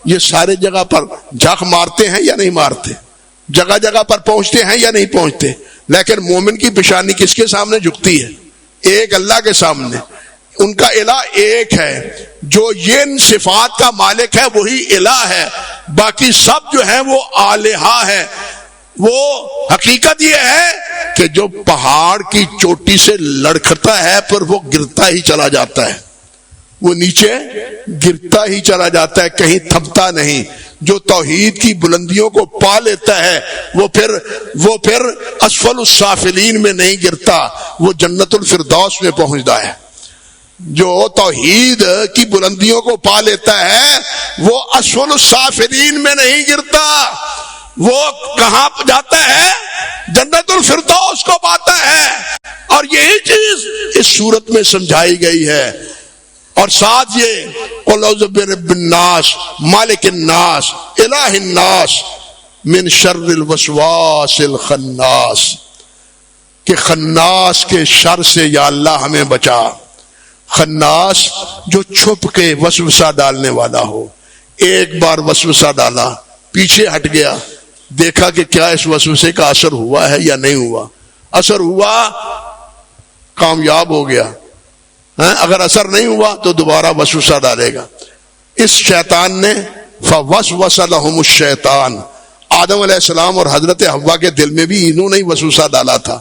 یہ سارے جگہ پر جھک مارتے ہیں یا نہیں مارتے؟ جگہ جگہ پر پہنچتے ہیں یا نہیں پہنچتے؟ لیکن مومن کی پیشانی کس کے سامنے جھکتی ہے؟ ایک اللہ کے سامنے۔ ان کا الہ ایک ہے، جو یہ صفات کا مالک ہے وہی الہ ہے، باقی سب جو ہیں وہ آلہہ ہے۔ وہ حقیقت یہ ہے کہ جو پہاڑ کی چوٹی سے لڑکھتا ہے پر وہ گرتا ہی چلا جاتا ہے، وہ نیچے گرتا ہی چلا جاتا ہے، کہیں تھمتا نہیں۔ جو توحید کی بلندیوں کو پا لیتا ہے وہ پھر اسفل السافلین میں نہیں گرتا، وہ جنت الفردوس میں پہنچتا ہے۔ جو توحید کی بلندیوں کو پا لیتا ہے وہ اسفل السافلین میں نہیں گرتا، وہ کہاں جاتا ہے؟ جنت الفردوس کو پاتا ہے۔ اور یہی چیز اس صورت میں سمجھائی گئی ہے۔ اور ساتھ یہ قل اعوذ برب الناس مالک الناس الہ الناس من شر الوسواس الخناس، کہ خناس کے شر سے یا اللہ ہمیں بچا۔ خناس جو چھپ کے وسوسہ ڈالنے والا ہو، ایک بار وسوسہ ڈالا، پیچھے ہٹ گیا، دیکھا کہ کیا اس وسوسے کا اثر ہوا ہے یا نہیں ہوا، اثر ہوا کامیاب ہو گیا، اگر اثر نہیں ہوا تو دوبارہ وسوسہ ڈالے گا۔ اس شیطان نے فوسوس لهم الشیطان، آدم علیہ السلام اور حضرت حوا کے دل میں بھی انہوں نے وسوسہ ڈالا تھا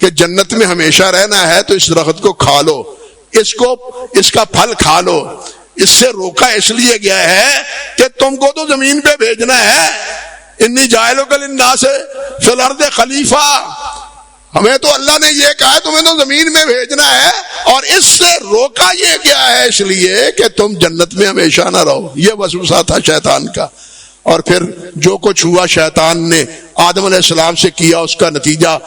کہ جنت میں ہمیشہ رہنا ہے تو اس درخت کو کھا لو، اس کا پھل کھا لو۔ اس سے روکا اس لیے گیا ہے کہ تم کو تو زمین پہ بھیجنا ہے، انی جاعلک للناس فی الارض خلیفہ، ہمیں تو اللہ نے یہ کہا ہے تمہیں تو زمین میں بھیجنا ہے، اور اس سے روکا یہ گیا ہے اس لیے کہ تم جنت میں ہمیشہ نہ رہو۔ یہ وسوسہ تھا شیطان کا۔ اور پھر جو کچھ ہوا شیطان نے آدم علیہ السلام سے کیا، اس کا نتیجہ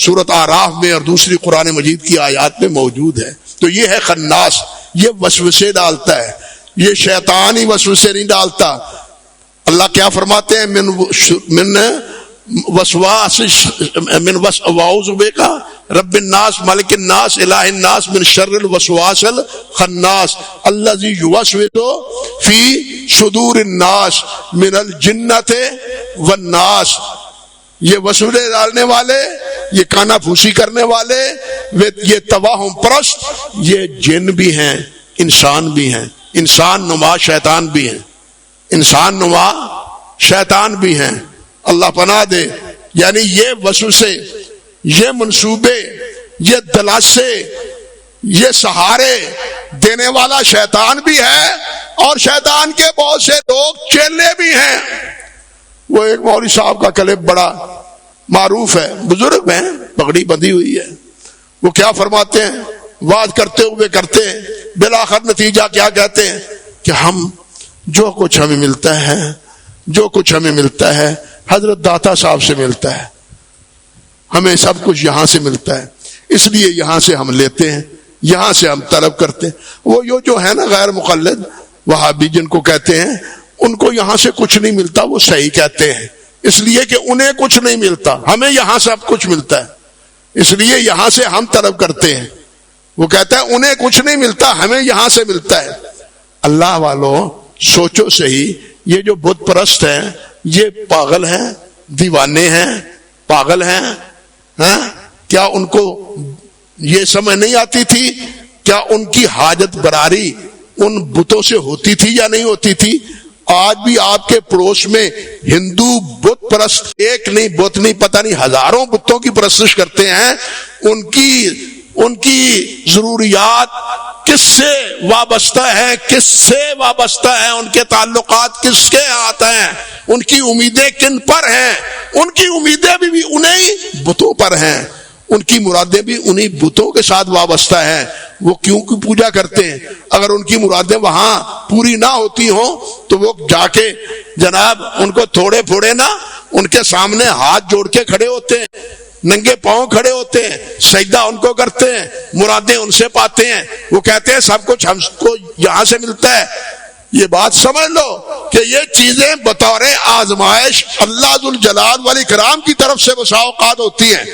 سورۃ اعراف میں اور دوسری قرآن مجید کی آیات میں موجود ہے۔ تو یہ ہے خناس، یہ وسوسے ڈالتا ہے، یہ شیطان ہی وسوسے نہیں ڈالتا۔ اللہ کیا فرماتے ہیں؟ من وسواس واعوذ بک رب الناس ملک الناس الہ الناس من شر الوسواس الخناس الذی یوسوس فی صدور الناس من الجنۃ والناس۔ یہ وسوسے ڈالنے والے، یہ کانا پھوسی کرنے والے، یہ تواہم پرست، یہ جن بھی ہیں، انسان بھی ہیں، انسان نما شیطان بھی ہیں، انسان نما شیطان بھی ہیں۔ اللہ پناہ دے۔ یعنی یہ وسوسے، یہ منصوبے، یہ دلاسے، یہ سہارے دینے والا شیطان بھی ہے، اور شیطان کے بہت سے لوگ چیلے بھی ہیں۔ وہ ایک مولوی صاحب کا کلپ بڑا معروف ہے، بزرگ ہیں، پگڑی بندھی ہوئی ہے، وہ کیا فرماتے ہیں؟ وعظ کرتے ہوئے کرتے ہیں، بالآخر نتیجہ کیا کہتے ہیں؟ کہ ہم جو کچھ ہمیں ملتا ہے، جو کچھ ہمیں ملتا ہے حضرت داتا صاحب سے ملتا ہے، ہمیں سب کچھ یہاں سے ملتا ہے، اس لیے یہاں سے ہم لیتے ہیں، یہاں سے ہم طلب کرتے ہیں۔ وہ جو ہے نا غیر مقلد وہابی جن کو کہتے ہیں، ان کو یہاں سے کچھ نہیں ملتا، وہ صحیح کہتے ہیں، اس لیے کہ انہیں کچھ نہیں ملتا، ہمیں یہاں سے سب کچھ ملتا ہے، اس لیے یہاں سے ہم طلب کرتے ہیں۔ وہ کہتا ہے انہیں کچھ نہیں ملتا، ہمیں یہاں سے ملتا ہے۔ اللہ والوں سوچو صحیح، یہ جو بت پرست ہیں یہ پاگل ہیں، دیوانے ہیں، پاگل ہیں، کیا ان کو یہ سمجھ نہیں آتی تھی؟ کیا ان کی حاجت براری ان بتوں سے ہوتی تھی یا نہیں ہوتی تھی؟ آج بھی آپ کے پڑوس میں ہندو بت پرست ایک نہیں، بت نہیں، پتہ نہیں ہزاروں بتوں کی پرستش کرتے ہیں۔ ان کی ضروریات کس سے وابستہ ہے، کس سے وابستہ ہے، ان کے تعلقات کس کے ہاتھ ہیں، ان کی امیدیں کن پر ہیں؟ ان کی امیدیں بھی انہیں بتوں پر ہیں، ان کی مرادیں بھی انہیں بتوں کے ساتھ وابستہ ہیں۔ وہ کیوں کی پوجا کرتے ہیں؟ اگر ان کی مرادیں وہاں پوری نہ ہوتی ہوں تو وہ جا کے جناب ان کو تھوڑے پھوڑے نہ، ان کے سامنے ہاتھ جوڑ کے کھڑے ہوتے ہیں، ننگے پاؤں کھڑے ہوتے ہیں، سجدہ ان کو کرتے ہیں، مرادیں ان سے پاتے ہیں۔ وہ کہتے ہیں سب کچھ ہم کو یہاں سے ملتا ہے۔ یہ بات سمجھ لو کہ یہ چیزیں بطور آزمائش اللہ ذوالجلال والاکرام کی طرف سے بسا اوقات ہوتی ہیں۔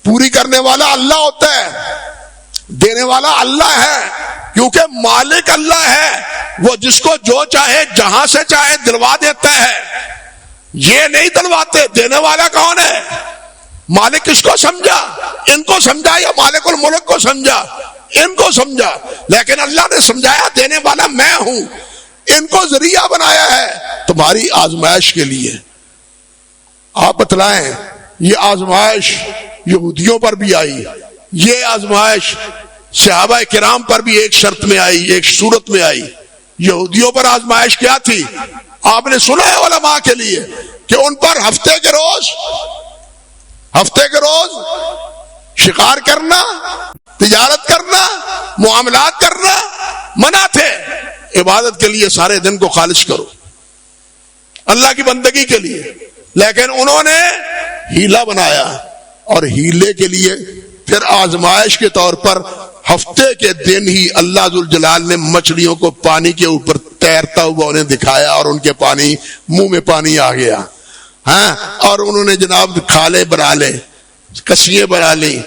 پوری کرنے والا اللہ ہوتا ہے، دینے والا اللہ ہے، کیونکہ مالک اللہ ہے، وہ جس کو جو چاہے جہاں سے چاہے دلوا دیتا ہے۔ یہ نہیں دلواتے، دینے والا کون ہے؟ مالک کس کو سمجھا؟ ان کو سمجھا یا مالک الملک کو سمجھا؟ ان کو سمجھا، لیکن اللہ نے سمجھایا دینے والا میں ہوں، ان کو ذریعہ بنایا ہے تمہاری آزمائش کے لیے۔ آپ بتلائیں، یہ آزمائش یہودیوں پر بھی آئی، یہ آزمائش صحابہ کرام پر بھی ایک شرط میں آئی، ایک صورت میں آئی۔ یہودیوں پر آزمائش کیا تھی؟ آپ نے سنا ہے علماء کے لیے کہ ان پر ہفتے کے روز شکار کرنا، تجارت کرنا، معاملات کرنا منع تھے۔ عبادت کے لیے سارے دن کو خالص کرو، اللہ کی بندگی کے لیے، لیکن انہوں نے ہیلا بنایا، اور ہیلے کے لیے پھر آزمائش کے طور پر ہفتے کے دن ہی اللہ ذوالجلال نے مچھلیوں کو پانی کے اوپر تیرتا ہوا انہیں دکھایا، اور ان کے منہ میں پانی آ گیا، ہاں، اور انہوں نے جناب کھالے بنا لے، کسیے بنا لی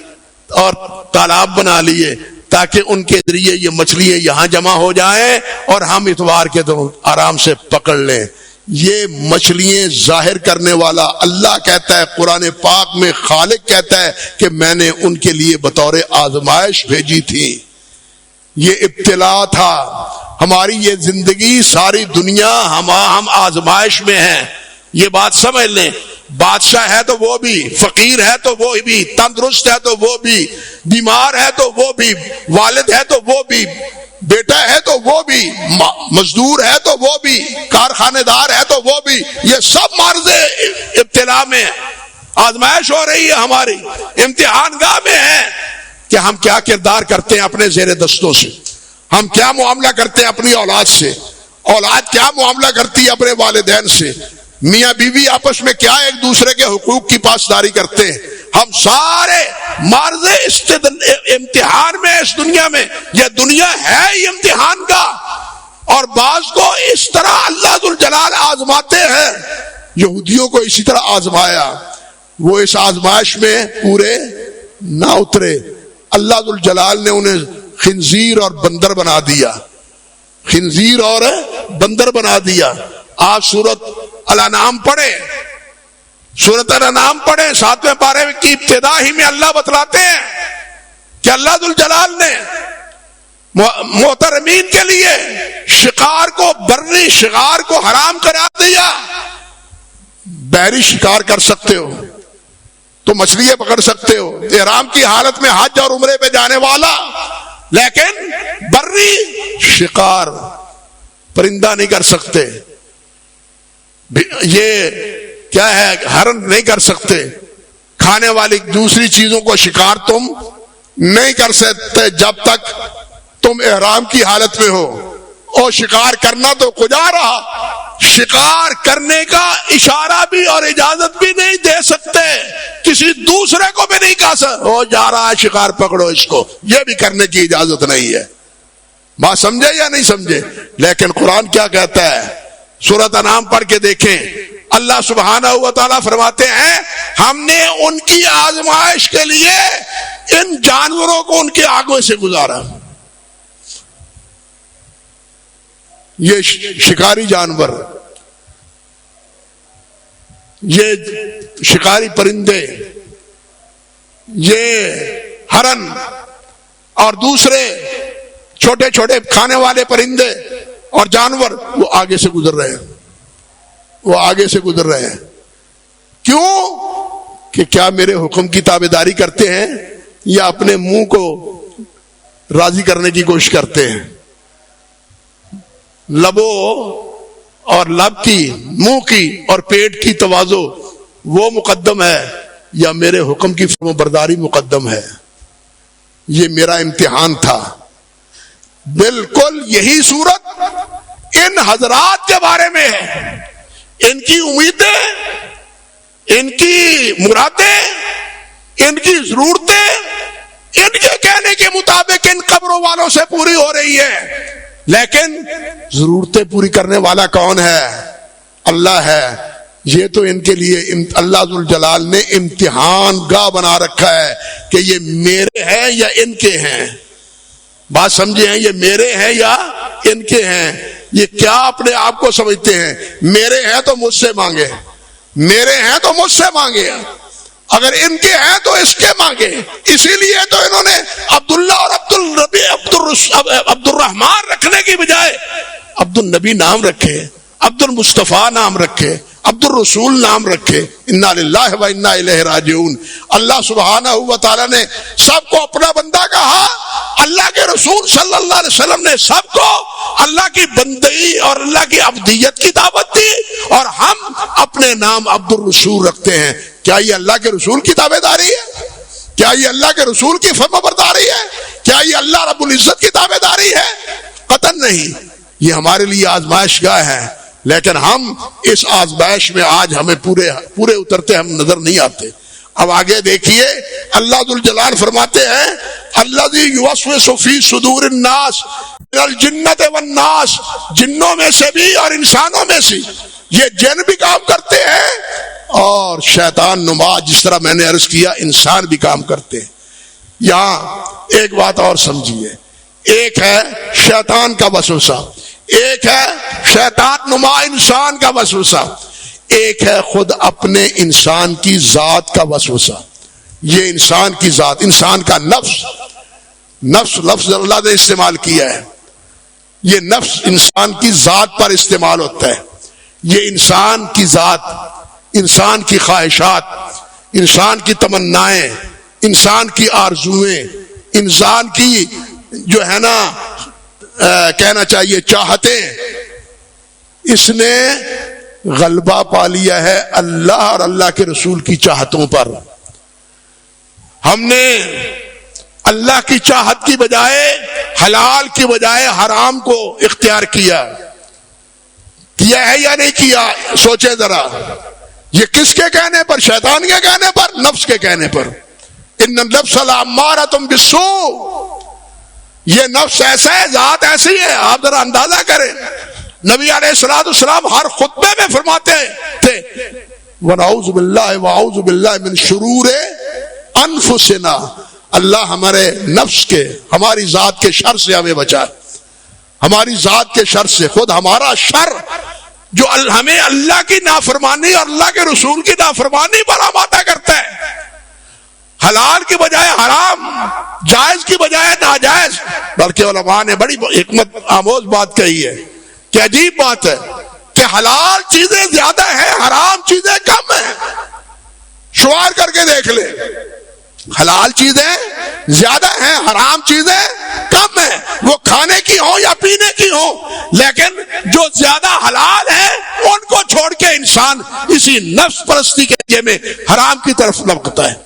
اور تالاب بنا لیے، تاکہ ان کے ذریعے یہ مچھلیاں یہاں جمع ہو جائیں اور ہم اتوار کے دن آرام سے پکڑ لیں۔ یہ مچھلیاں ظاہر کرنے والا اللہ کہتا ہے قرآن پاک میں، خالق کہتا ہے کہ میں نے ان کے لیے بطور آزمائش بھیجی تھی۔ یہ ابتلا تھا، ہماری یہ زندگی، ساری دنیا ہم آزمائش میں ہیں، یہ بات سمجھ لیں۔ بادشاہ ہے تو وہ بھی، فقیر ہے تو وہ بھی، تندرست ہے تو وہ بھی، بیمار ہے تو وہ بھی، والد ہے تو وہ بھی، بیٹا ہے تو وہ بھی، مزدور ہے تو وہ بھی، کارخانے دار ہے تو وہ بھی، یہ سب معرض ابتلا میں آزمائش ہو رہی ہے، ہماری امتحان گاہ میں ہے کہ ہم کیا کردار کرتے ہیں اپنے زیر دستوں سے، ہم کیا معاملہ کرتے ہیں اپنی اولاد سے، اولاد کیا معاملہ کرتی ہے اپنے والدین سے، میاں بیوی آپس میں کیا ایک دوسرے کے حقوق کی پاسداری کرتے ہیں۔ ہم سارے معرض امتحان میں اس دنیا میں، یہ دنیا ہے ہی امتحان کا، اور بعض کو اس طرح اللہ ذوالجلال آزماتے ہیں۔ یہودیوں کو اسی طرح آزمایا، وہ اس آزمائش میں پورے نہ اترے، اللہ ذوالجلال نے انہیں خنزیر اور بندر بنا دیا، خنزیر اور بندر بنا دیا۔ آپ سورۃ الانعام پڑھیں، سورۃ الانعام پڑھیں، 7ویں پارے کی ابتدا ہی میں اللہ بتلاتے ہیں کہ اللہ ذوالجلال نے محترمین کے لیے شکار کو، بری شکار کو حرام قرار دیا۔ بحری شکار کر سکتے ہو تو مچھلیاں پکڑ سکتے ہو احرام کی حالت میں حج اور عمرے پہ جانے والا، لیکن بری شکار پرندہ نہیں کر سکتے، یہ کیا ہے، ہرن نہیں کر سکتے، کھانے والی دوسری چیزوں کو شکار تم نہیں کر سکتے جب تک تم احرام کی حالت میں ہو، اور شکار کرنا تو کجا رہا، شکار کرنے کا اشارہ بھی اور اجازت بھی نہیں دے سکتے، کسی دوسرے کو بھی نہیں کہا وہ جا رہا ہے شکار پکڑو اس کو، یہ بھی کرنے کی اجازت نہیں ہے۔ بات سمجھے یا نہیں سمجھے؟ لیکن قرآن کیا کہتا ہے؟ سورۃ انعام پڑھ کے دیکھیں، اللہ سبحانہ و تعالیٰ فرماتے ہیں ہم نے ان کی آزمائش کے لیے ان جانوروں کو ان کے آگوں سے گزارا۔ یہ شکاری جانور، یہ شکاری پرندے، یہ ہرن اور دوسرے چھوٹے چھوٹے کھانے والے پرندے اور جانور، وہ آگے سے گزر رہے ہیں، وہ آگے سے گزر رہے ہیں۔ کیوں؟ کہ کیا میرے حکم کی تابعداری کرتے ہیں یا اپنے منہ کو راضی کرنے کی کوشش کرتے ہیں؟ لبوں اور لب کی، منہ کی اور پیٹ کی توازو وہ مقدم ہے یا میرے حکم کی فرما برداری مقدم ہے؟ یہ میرا امتحان تھا۔ بالکل یہی صورت ان حضرات کے بارے میں ہے، ان کی امیدیں، ان کی مرادیں، ان کی ضرورتیں ان کے کہنے کے مطابق ان قبروں والوں سے پوری ہو رہی ہے، لیکن ضرورتیں پوری کرنے والا کون ہے؟ اللہ ہے۔ یہ تو ان کے لیے اللہ ذوالجلال نے امتحان گاہ بنا رکھا ہے کہ یہ میرے ہیں یا ان کے ہیں۔ بات سمجھے ہیں؟ یہ میرے ہیں یا ان کے ہیں؟ یہ کیا اپنے آپ کو سمجھتے ہیں؟ میرے ہیں تو مجھ سے مانگے، میرے ہیں تو مجھ سے مانگے، اگر ان کے ہیں تو اس کے مانگے۔ اسی لیے تو انہوں نے عبداللہ اور عبد الرحمان رکھنے کی بجائے عبد النبی نام رکھے، عبد المصطفیٰ نام رکھے، عبد الرسول نام رکھے، انا للہ و انا الیہ راجعون۔ اللہ سبحانہ و تعالیٰ نے سب کو اپنا بندہ کہا، اللہ کے رسول صلی اللہ علیہ وسلم نے سب کو اللہ کی بندگی اور اللہ کی عبدیت کی دعوت دی، اور ہم اپنے نام عبد الرسول رکھتے ہیں۔ کیا یہ اللہ کے رسول کی تابع داری ہے؟ کیا یہ اللہ کے رسول کی فرما برداری ہے؟ کیا یہ اللہ رب العزت کی تابع داری ہے؟ قطعاً نہیں، یہ ہمارے لیے آزمائش گاہ ہے، لیکن ہم اس آزمائش میں آج ہمیں پورے اترتے ہم نظر نہیں آتے۔ اب آگے دیکھیے، اللہ ذوالجلال فرماتے ہیں الذی یوسوس فی صدور الناس من الجنۃ والناس، جنوں میں سے بھی اور انسانوں میں سے، یہ جن بھی کام کرتے ہیں اور شیطان نما جس طرح میں نے عرض کیا انسان بھی کام کرتے ہیں۔ یہاں ایک بات اور سمجھیے، ایک ہے شیطان کا وسوسہ، ایک ہے شیطان نما انسان کا وسوسہ، ایک ہے خود اپنے انسان کی ذات کا وسوسہ۔ یہ انسان کی ذات، انسان کا نفس لفظ اللہ نے استعمال کیا ہے، یہ نفس انسان کی ذات پر استعمال ہوتا ہے۔ یہ انسان کی ذات، انسان کی خواہشات، انسان کی تمنائیں، انسان کی آرزویں، انسان کی جو ہے نا کہنا چاہیے چاہتیں، اس نے غلبہ پا لیا ہے اللہ اور اللہ کے رسول کی چاہتوں پر۔ ہم نے اللہ کی چاہت کی بجائے، حلال کی بجائے حرام کو اختیار کیا ہے یا نہیں کیا؟ سوچے ذرا، یہ کس کے کہنے پر؟ شیطان کے کہنے پر، نفس کے کہنے پر۔ ان النفس لامارۃ بالسوء، یہ نفس ایسا ہے، ذات ایسی ہے، آپ ذرا اندازہ کریں۔ نبی علیہ الصلوۃ والسلام ہر خطبے میں فرماتے تھے ونعوذ باللہ واعوذ باللہ من شرور انفسنا، اللہ ہمارے نفس کے، ہماری ذات کے شر سے ہمیں بچائے، ہماری ذات کے شر سے۔ خود ہمارا شر جو ہمیں اللہ کی نافرمانی اور اللہ کے رسول کی نافرمانی پر آمادہ کرتا ہے، حلال کی بجائے حرام، جائز کی بجائے ناجائز۔ بلکہ علماء نے بڑی حکمت آموز بات کہی ہے کہ عجیب بات ہے کہ حلال چیزیں زیادہ ہیں، حرام چیزیں کم ہیں۔ شمار کر کے دیکھ لیں، حلال چیزیں زیادہ ہیں، حرام چیزیں کم ہیں، وہ کھانے کی ہوں یا پینے کی ہوں، لیکن جو زیادہ حلال ہیں ان کو چھوڑ کے انسان اسی نفس پرستی کے لیے میں حرام کی طرف لپکتا ہے،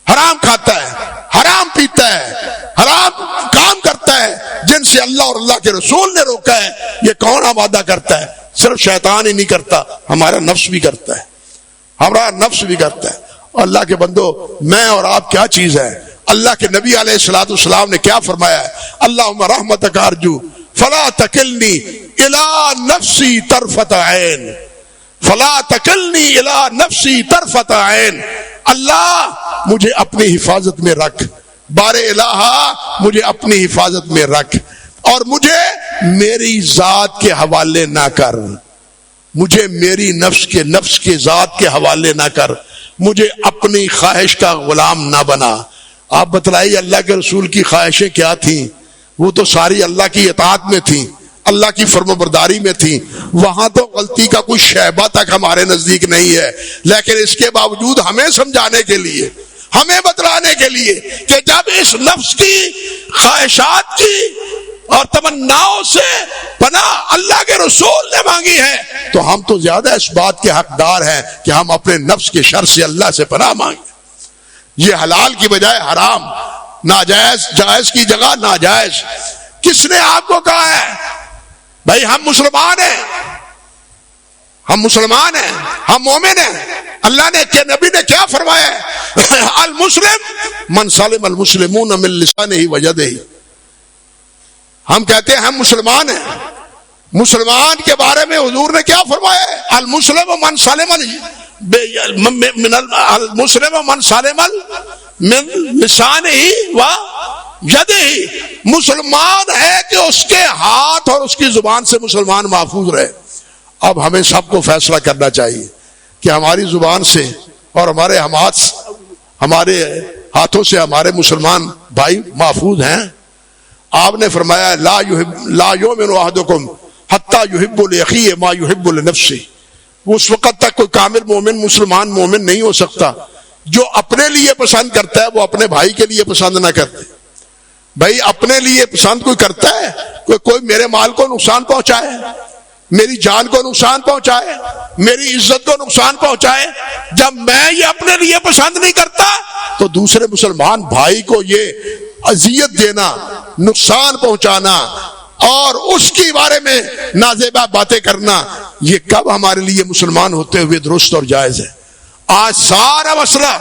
حرام کھاتا ہے، حرام پیتا ہے، حرام کام کرتا ہے جن سے اللہ اور اللہ کے رسول نے روکا ہے۔ یہ کون آمادہ کرتا ہے؟ صرف شیطان ہی نہیں کرتا، ہمارا نفس بھی کرتا ہے، ہمارا نفس بھی کرتا ہے۔ اور اللہ کے بندو، میں اور آپ کیا چیز ہے؟ اللہ کے نبی علیہ الصلوۃ والسلام نے کیا فرمایا ہے؟ اللہم رحمتک ارجو فلا تکلنی الی نفسی طرفۃ عین، فلا تکلنی الی نفسی طرفۃ عین۔ اللہ مجھے اپنی حفاظت میں رکھ، بار الہ مجھے اپنی حفاظت میں رکھ، اور مجھے میری ذات کے حوالے نہ کر، مجھے میری نفس کے ذات کے حوالے نہ کر، مجھے اپنی خواہش کا غلام نہ بنا۔ آپ بتلائیے اللہ کے رسول کی خواہشیں کیا تھیں؟ وہ تو ساری اللہ کی اطاعت میں تھیں، اللہ کی فرما برداری میں تھیں، وہاں تو غلطی کا کوئی شائبہ تک ہمارے نزدیک نہیں ہے، لیکن اس کے باوجود ہمیں سمجھانے کے لیے، ہمیں بتلانے کے لیے کہ جب اس نفس کی خواہشات کی اور تمناؤں سے پناہ اللہ کے رسول نے مانگی ہے، تو ہم تو زیادہ اس بات کے حقدار ہیں کہ ہم اپنے نفس کے شر سے اللہ سے پناہ مانگیں۔ یہ حلال کی بجائے حرام، ناجائز جائز کی جگہ ناجائز۔ کس نے آپ کو کہا ہے؟ بھائی ہم مسلمان ہیں، ہم مسلمان ہیں، ہم مومن ہیں۔ اللہ نے کہ نبی نے کیا فرمایا ہے؟ المسلم من سلم المسلمون من لسانہ و یدہ۔ ہم کہتے ہیں ہم مسلمان ہیں، مسلمان کے بارے میں حضور نے کیا فرمایا ہے؟ المسلم من سلم المسلم من سلم من لسانہ و یدہ۔ مسلمان ہے کہ اس کے ہاتھ اور اس کی زبان سے مسلمان محفوظ رہے۔ اب ہمیں سب کو فیصلہ کرنا چاہیے کہ ہماری زبان سے اور ہمارے ہاتھوں سے ہمارے مسلمان بھائی محفوظ ہیں۔ آپ نے فرمایا لا یؤمن احدکم حتی یحب لاخیہ ما یحب لنفسہ، اس وقت تک کوئی کامل مومن مسلمان مومن نہیں ہو سکتا جو اپنے لیے پسند کرتا ہے وہ اپنے بھائی کے لیے پسند نہ کرتے. بھائی اپنے لیے پسند کوئی کرتا ہے, کوئی میرے مال کو نقصان پہنچائے, میری جان کو نقصان پہنچائے, میری عزت کو نقصان پہنچائے, جب میں یہ اپنے لیے پسند نہیں کرتا تو دوسرے مسلمان بھائی کو یہ اذیت دینا, نقصان پہنچانا اور اس کے بارے میں نازیبا باتیں کرنا, یہ کب ہمارے لیے مسلمان ہوتے ہوئے درست اور جائز ہے؟ آج سارا مسئلہ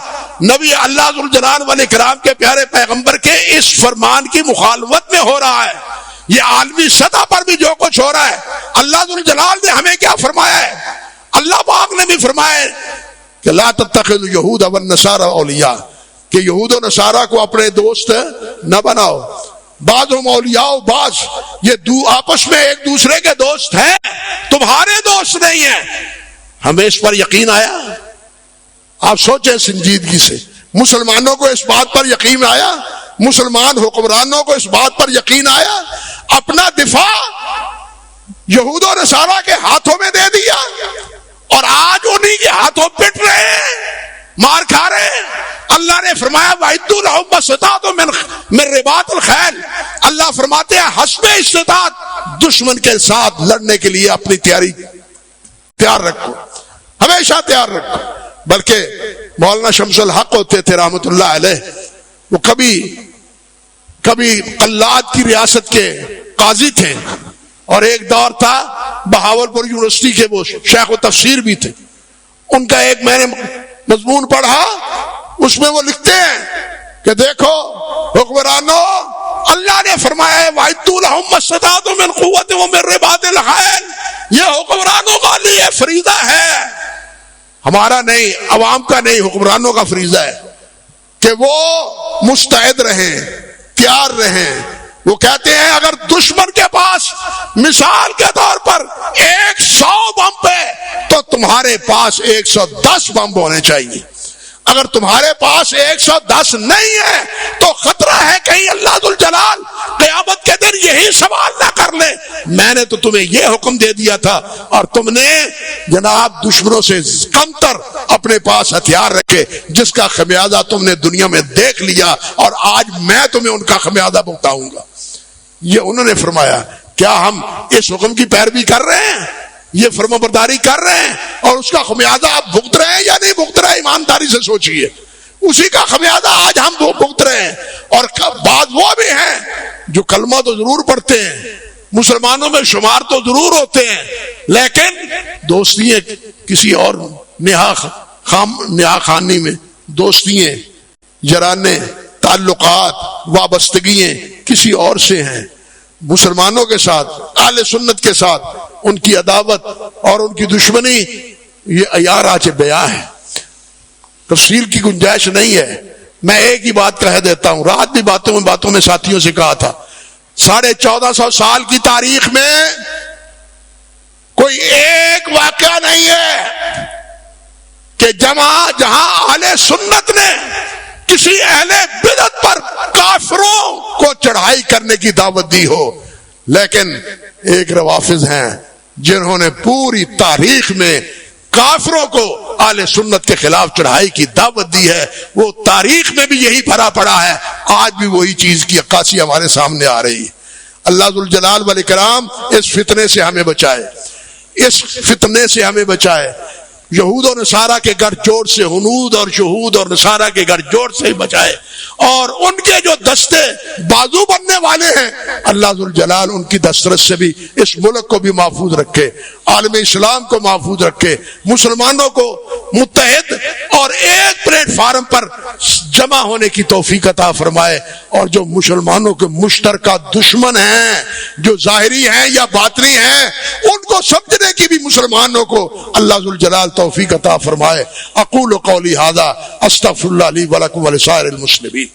نبی اللہ ذوالجلال والاکرام کے پیارے پیغمبر کے اس فرمان کی مخالفت میں ہو رہا ہے. یہ عالمی سطح پر بھی جو کچھ ہو رہا ہے, اللہ ذوالجلال نے ہمیں کیا فرمایا ہے؟ اللہ پاک نے بھی فرمایا ہے کہ لا تتخذوا اليہود والنصارى اولیاء, کہ یہود و نصارہ کو اپنے دوست نہ بناؤ. بعضهم اولیاء بعض, یہ آپس میں ایک دوسرے کے دوست ہیں, تمہارے دوست نہیں ہیں. ہمیں اس پر یقین آیا؟ آپ سوچیں سنجیدگی سے, مسلمانوں کو اس بات پر یقین آیا؟ مسلمان حکمرانوں کو اس بات پر یقین آیا؟ اپنا دفاع یہود و نصارہ کے ہاتھوں میں دے دیا اور آج انہی کے ہاتھوں پٹ رہے ہیں, مار کھا رہے ہیں. اللہ نے فرمایا وَأَعِدُّوا لَهُم مَّا اسْتَطَعْتُم مِّن رِّبَاطِ الْخَيْلِ, اللہ فرماتے ہیں حسب استطاعت دشمن کے ساتھ لڑنے کے لیے اپنی تیاری تیار رکھو, ہمیشہ تیار رکھو. بلکہ مولانا شمس الحق ہوتے تھے رحمت اللہ علیہ, وہ کبھی قلات کی ریاست کے قاضی تھے اور ایک دور تھا بہاولپور یونیورسٹی کے وہ شیخ و تفسیر بھی تھے. ان کا ایک میں نے مضمون پڑھا, اس میں وہ لکھتے ہیں کہ دیکھو حکمرانوں, اللہ نے فرمایا ہے وَأَعِدُّوا لَهُم مَّا اسْتَطَعْتُم مِّن قُوَّةٍ وَمِن رِّبَاطِ الْخَيْلِ, یہ حکمرانوں کا لیے فریضہ ہے, ہمارا نہیں, عوام کا نہیں, حکمرانوں کا فریضہ ہے کہ وہ مستعد رہیں, تیار رہیں. وہ کہتے ہیں اگر دشمن کے پاس مثال کے طور پر 100 بم ہے تو تمہارے پاس 110 بم ہونے چاہیے. اگر تمہارے پاس 110 نہیں ہے تو خطرہ ہے کہیں اللہ ذوالجلال قیامت کے دن یہی سوال نہ کر لے, میں نے تو تمہیں یہ حکم دے دیا تھا اور تم نے جناب دشمنوں سے کمتر اپنے پاس ہتھیار رکھے, جس کا خمیازہ تم نے دنیا میں دیکھ لیا اور آج میں تمہیں ان کا خمیازہ بتاؤں گا. یہ انہوں نے فرمایا. کیا ہم اس حکم کی پیروی کر رہے ہیں, یہ فرمانبرداری کر رہے ہیں اور اس کا خمیازہ آپ بھگت رہے ہیں یا نہیں بھگت رہے ہیں؟ ایمانداری سے سوچئے, اسی کا خمیازہ آج ہم بھگت رہے ہیں. اور بعض وہ بھی ہیں جو کلمہ تو ضرور پڑھتے ہیں, مسلمانوں میں شمار تو ضرور ہوتے ہیں, لیکن دوستیاں کسی اور نہا خانی میں, دوستیاں یارانے تعلقات وابستگیاں کسی اور سے ہیں. مسلمانوں کے ساتھ اہل سنت کے ساتھ ان کی عداوت اور ان کی دشمنی یہ عیار آج بیاں ہے, تفصیل کی گنجائش نہیں ہے. میں ایک ہی بات کہہ دیتا ہوں, رات بھی باتوں میں ساتھیوں سے کہا تھا, 1450 سال کی تاریخ میں کوئی ایک واقعہ نہیں ہے کہ جہاں اہل سنت نے کسی اہل بدعت پر کافروں کو چڑھائی کرنے کی دعوت دی ہو. لیکن ایک روافض ہیں جنہوں نے پوری تاریخ میں کافروں کو اہل سنت کے خلاف چڑھائی کی دعوت دی ہے. وہ تاریخ میں بھی یہی بھرا پڑا ہے, آج بھی وہی چیز کی عکاسی ہمارے سامنے آ رہی ہے. اللہ ذوالجلال والاکرام اس فتنے سے ہمیں بچائے, اس فتنے سے ہمیں بچائے. یہود و نصارہ کے گھر جوڑ سے, ہنود اور شہود اور نصارہ کے گھر جوڑ سے بچائے, اور ان کے جو دستے بازو بننے والے ہیں اللہ ذوالجلال ان کی دسترس سے بھی اس ملک کو بھی محفوظ رکھے, عالم اسلام کو محفوظ رکھے, مسلمانوں کو متحد اور ایک پلیٹ فارم پر جمع ہونے کی توفیق عطا فرمائے. اور جو مسلمانوں کے مشترکہ دشمن ہیں, جو ظاہری ہیں یا باطنی ہیں, ان کو سمجھنے کی بھی مسلمانوں کو اللہ ذوالجلال توفیق عطا فرمائے. اقول قولی ھذا استغفر اللہ لی ولکم ولسائر المسلمین.